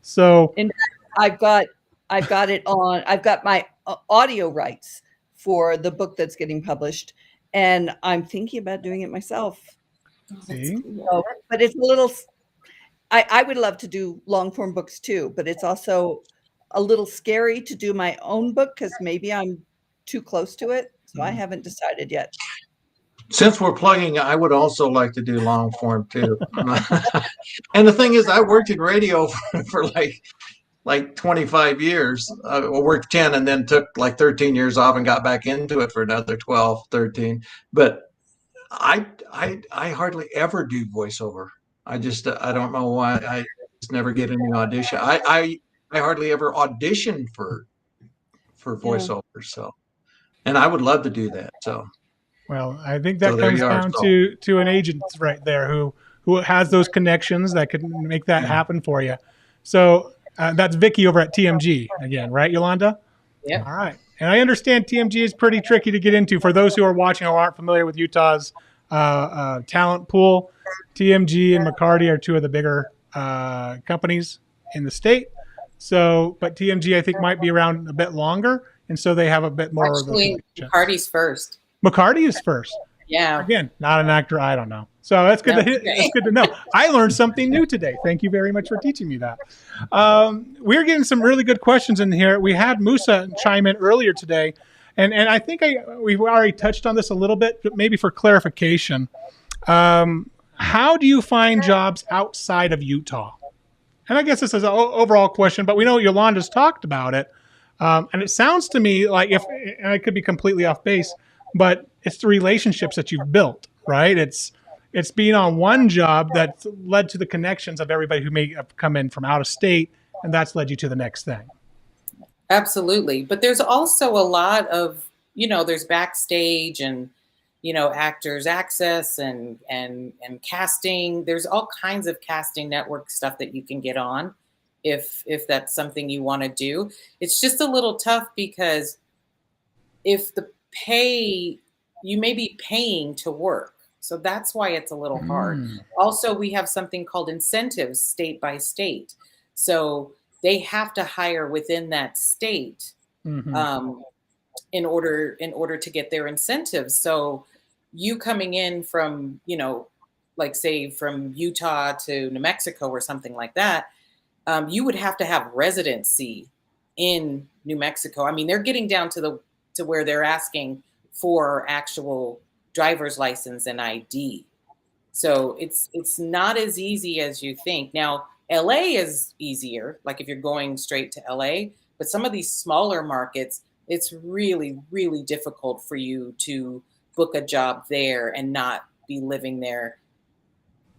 So And I've got it on. I've got my audio rights for the book that's getting published, and I'm thinking about doing it myself. see, So, but it's a little. I would love to do long form books too, but it's also a little scary to do my own book because maybe I'm too close to it. So I haven't decided yet. Since we're plugging, I would also like to do long form too. And the thing is, I worked in radio for like 25 years. I worked 10 and then took like 13 years off and got back into it for another 12, 13. But I hardly ever do voiceover. I don't know why. I just never get any audition. I hardly ever audition for voiceovers. So, and I would love to do that. So, well, I think that So there comes you are, down so. to an agent right there who has those connections that could make that happen for you. So that's Vicky over at TMG again, right, Yolanda? Yeah. All right. And I understand TMG is pretty tricky to get into. For those who are watching or aren't familiar with Utah's talent pool, TMG and McCarty are two of the bigger companies in the state. So, but TMG I think might be around a bit longer, and so they have a bit more. Actually, of those McCarty's first. McCarty is first. Yeah. Again, not an actor. I don't know. So that's good. That's good to know. I learned something new today. Thank you very much for teaching me that. We're getting some really good questions in here. We had Musa chime in earlier today, and I think we've already touched on this a little bit, but maybe for clarification. How do you find jobs outside of Utah? And I guess this is an overall question, but we know Yolanda's talked about it. And it sounds to me like and I could be completely off base, but it's the relationships that you've built, right? It's being on one job that's led to the connections of everybody who may have come in from out of state, and that's led you to the next thing. Absolutely. But there's also a lot of, there's backstage and, actors access and casting. There's all kinds of casting network stuff that you can get on if that's something you want to do. It's just a little tough because if the pay, you may be paying to work. So that's why it's a little hard. Also, we have something called incentives state by state. So they have to hire within that state in order to get their incentives. So you coming in from, like say from Utah to New Mexico or something like that, you would have to have residency in New Mexico. I mean, they're getting down to where they're asking for actual driver's license and ID. So it's not as easy as you think. Now, LA is easier, like if you're going straight to LA, but some of these smaller markets, it's really, really difficult for you to book a job there and not be living there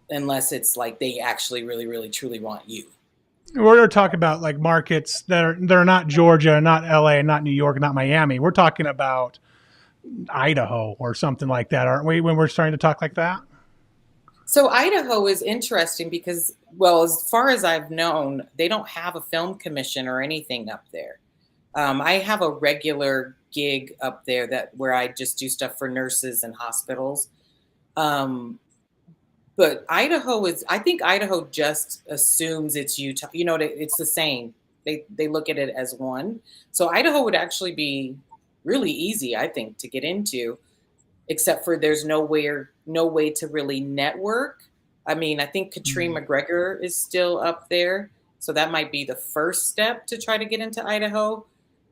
unless it's like they actually really, really, truly want you. We're talking about like markets that are not Georgia, not LA, not New York, not Miami. We're talking about Idaho or something like that, aren't we, when we're starting to talk like that? So Idaho is interesting because, well, as far as I've known, they don't have a film commission or anything up there. I have a regular gig up there where I just do stuff for nurses and hospitals. But I think Idaho just assumes it's Utah. It's the same. They look at it as one. So Idaho would actually be really easy, I think, to get into, except for there's no way to really network. I mean, I think Katrine McGregor is still up there. So that might be the first step to try to get into Idaho.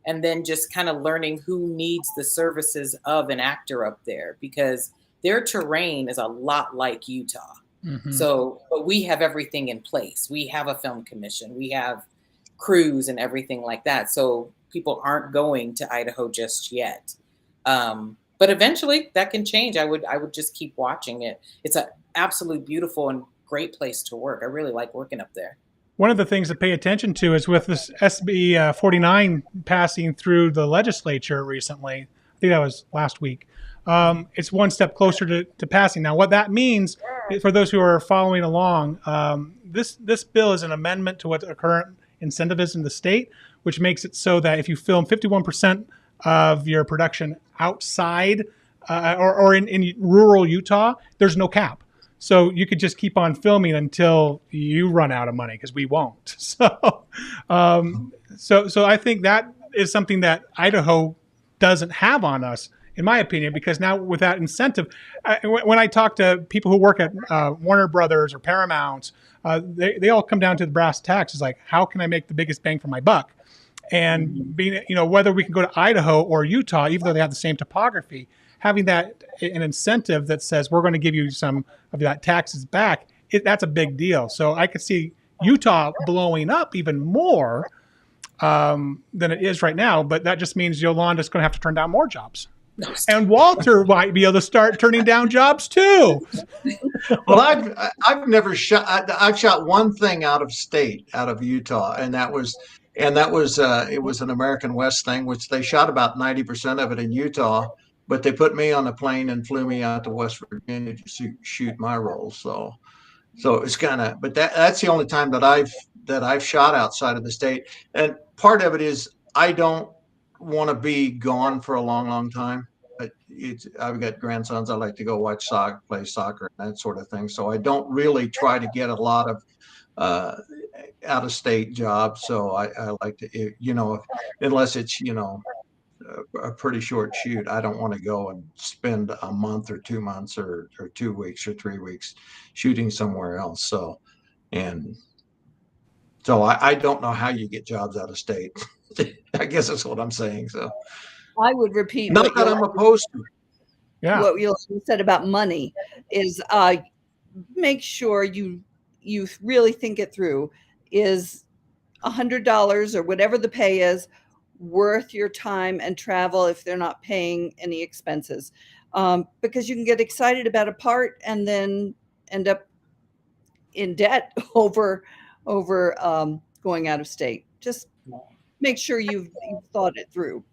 And then just kind of learning who needs the services of an actor up there, because their terrain is a lot like Utah. So, but we have everything in place. We have a film commission. We have crews and everything like that. So people aren't going to Idaho just yet. But eventually that can change. I would just keep watching it. It's an absolutely beautiful and great place to work. I really like working up there. One of the things to pay attention to is with this SB 49 passing through the legislature recently. I think that was last week. It's one step closer to passing. Now, what that means, for those who are following along, this bill is an amendment to what the current incentive is in the state, which makes it so that if you film 51% of your production outside or in rural Utah, there's no cap. So you could just keep on filming until you run out of money, because we won't. So I think that is something that Idaho doesn't have on us, in my opinion, because now with that incentive, when I talk to people who work at Warner Brothers or Paramount, they all come down to the brass tacks. It's like, how can I make the biggest bang for my buck? And being, whether we can go to Idaho or Utah, even though they have the same topography, having that an incentive that says we're going to give you some of that taxes back, that's a big deal. So I could see Utah blowing up even more than it is right now, but that just means Yolanda's going to have to turn down more jobs. And Walter might be able to start turning down jobs too. Well, I've never shot. I've shot one thing out of state, out of Utah, and that was it was an American West thing, which they shot about 90% of it in Utah, but they put me on a plane and flew me out to West Virginia to shoot my role. So it's kind of, but that's the only time that I've shot outside of the state, and part of it is I don't want to be gone for a long time. I've got grandsons. I like to go watch soccer, play soccer, and that sort of thing. So I don't really try to get a lot of out of state jobs. So I like to, unless it's, a pretty short shoot, I don't want to go and spend a month or 2 months or 2 weeks or 3 weeks shooting somewhere else. So I don't know how you get jobs out of state. I guess that's what I'm saying. So I would repeat. Not that I'm opposed to it. Yeah. What you said about money is make sure you really think it through. Is $100 or whatever the pay is worth your time and travel if they're not paying any expenses? Because you can get excited about a part and then end up in debt over going out of state. Just make sure you've thought it through.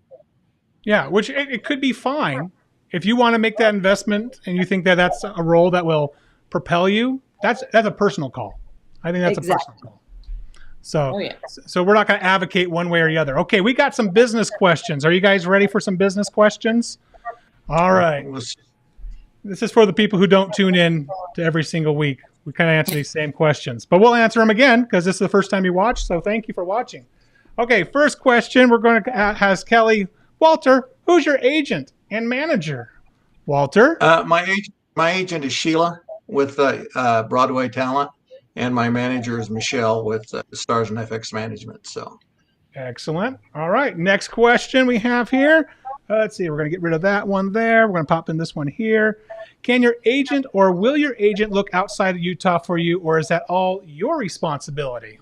Yeah, which it could be fine if you want to make that investment and you think that that's a role that will propel you. That's a personal call. I think that's a personal call. So, So we're not going to advocate one way or the other. Okay, we got some business questions. Are you guys ready for some business questions? All right. This is for the people who don't tune in to every single week. We kind of answer these same questions, but we'll answer them again because this is the first time you watch. So thank you for watching. Okay, first question. We're going to ask Kelly. Walter, who's your agent and manager? Walter? My agent is Sheila with Broadway Talent, and my manager is Michelle with Stars and FX Management. So, excellent. All right, next question we have here. Let's see. We're going to get rid of that one there. We're going to pop in this one here. Can your agent or will your agent look outside of Utah for you, or is that all your responsibility?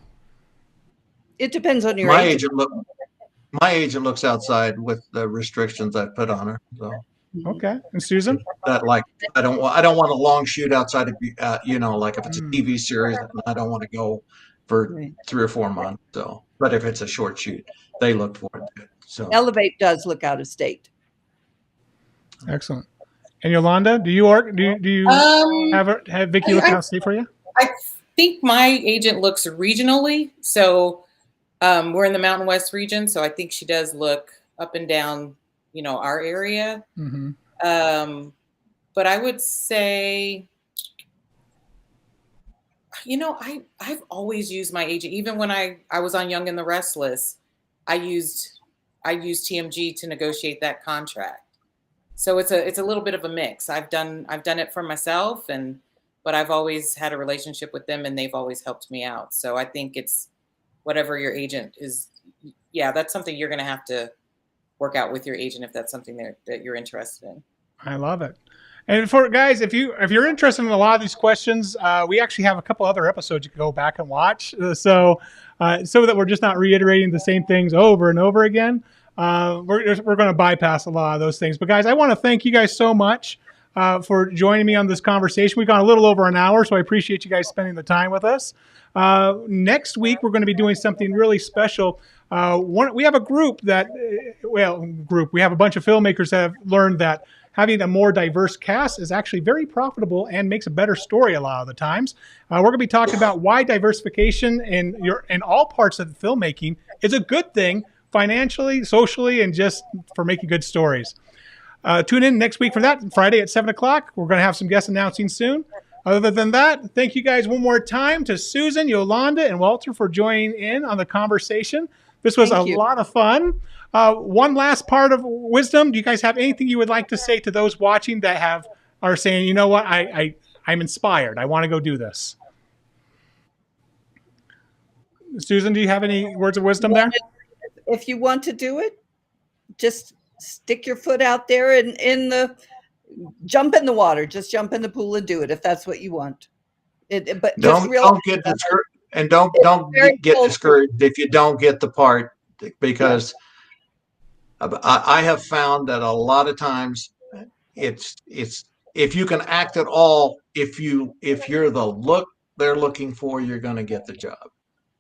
It depends on your agent. My agent looks outside with the restrictions I've put on her. So. Okay. And Susan? That I don't want a long shoot outside of like if it's a TV series, I don't want to go for 3 or 4 months. So, but if it's a short shoot, they look for it. So Elevate does look out of state. Excellent. And Yolanda, do you have Vicky look out of state for you? I think my agent looks regionally. So we're in the Mountain West region, so I think she does look up and down, our area. Mm-hmm. But I would say, I've always used my agent. Even when I was on Young and the Restless, I used TMG to negotiate that contract. So it's a little bit of a mix. I've done it for myself, but I've always had a relationship with them, and they've always helped me out. So I think it's whatever your agent is. Yeah, that's something you're going to have to work out with your agent if that's something that you're interested in. I love it. And for guys, if you're interested in a lot of these questions, we actually have a couple other episodes you can go back and watch. So that we're just not reiterating the same things over and over again. We're going to bypass a lot of those things. But guys, I want to thank you guys so much for joining me on this conversation. We've gone a little over an hour, so I appreciate you guys spending the time with us. Next week, we're going to be doing something really special. We have a group we have a bunch of filmmakers that have learned that having a more diverse cast is actually very profitable and makes a better story a lot of the times. We're going to be talking about why diversification in all parts of the filmmaking is a good thing financially, socially, and just for making good stories. Tune in next week for that, Friday at 7 o'clock. We're going to have some guests announcing soon. Other than that, thank you guys one more time to Susan, Yolanda, and Walter for joining in on the conversation. This was a lot of fun. One last part of wisdom. Do you guys have anything you would like to say to those watching that are saying, you know what, I'm inspired. I want to go do this. Susan, do you have any words of wisdom there? If you want to do it, just stick your foot out there and jump in the water. Just jump in the pool and do it if that's what you want. But don't get discouraged, and don't get discouraged if you don't get the part, because I have found that a lot of times it's if you can act at all, if you're the look they're looking for, you're going to get the job.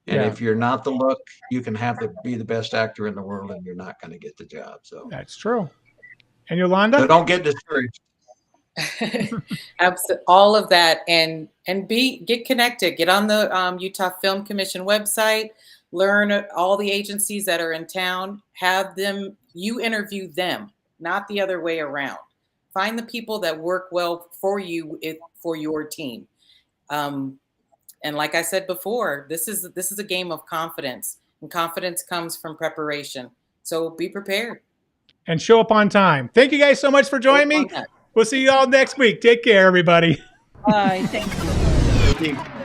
And if you're not the look, you can be the best actor in the world, and you're not going to get the job. So that's true. And Yolanda, so don't get discouraged. Absolutely, all of that, and get connected. Get on the Utah Film Commission website. Learn all the agencies that are in town. Have them. You interview them, not the other way around. Find the people that work well for you, for your team. And like I said before, this is a game of confidence, and confidence comes from preparation. So be prepared and show up on time. Thank you guys so much for joining me. We'll see you all next week. Take care, everybody. Bye. Thank you. Thank you.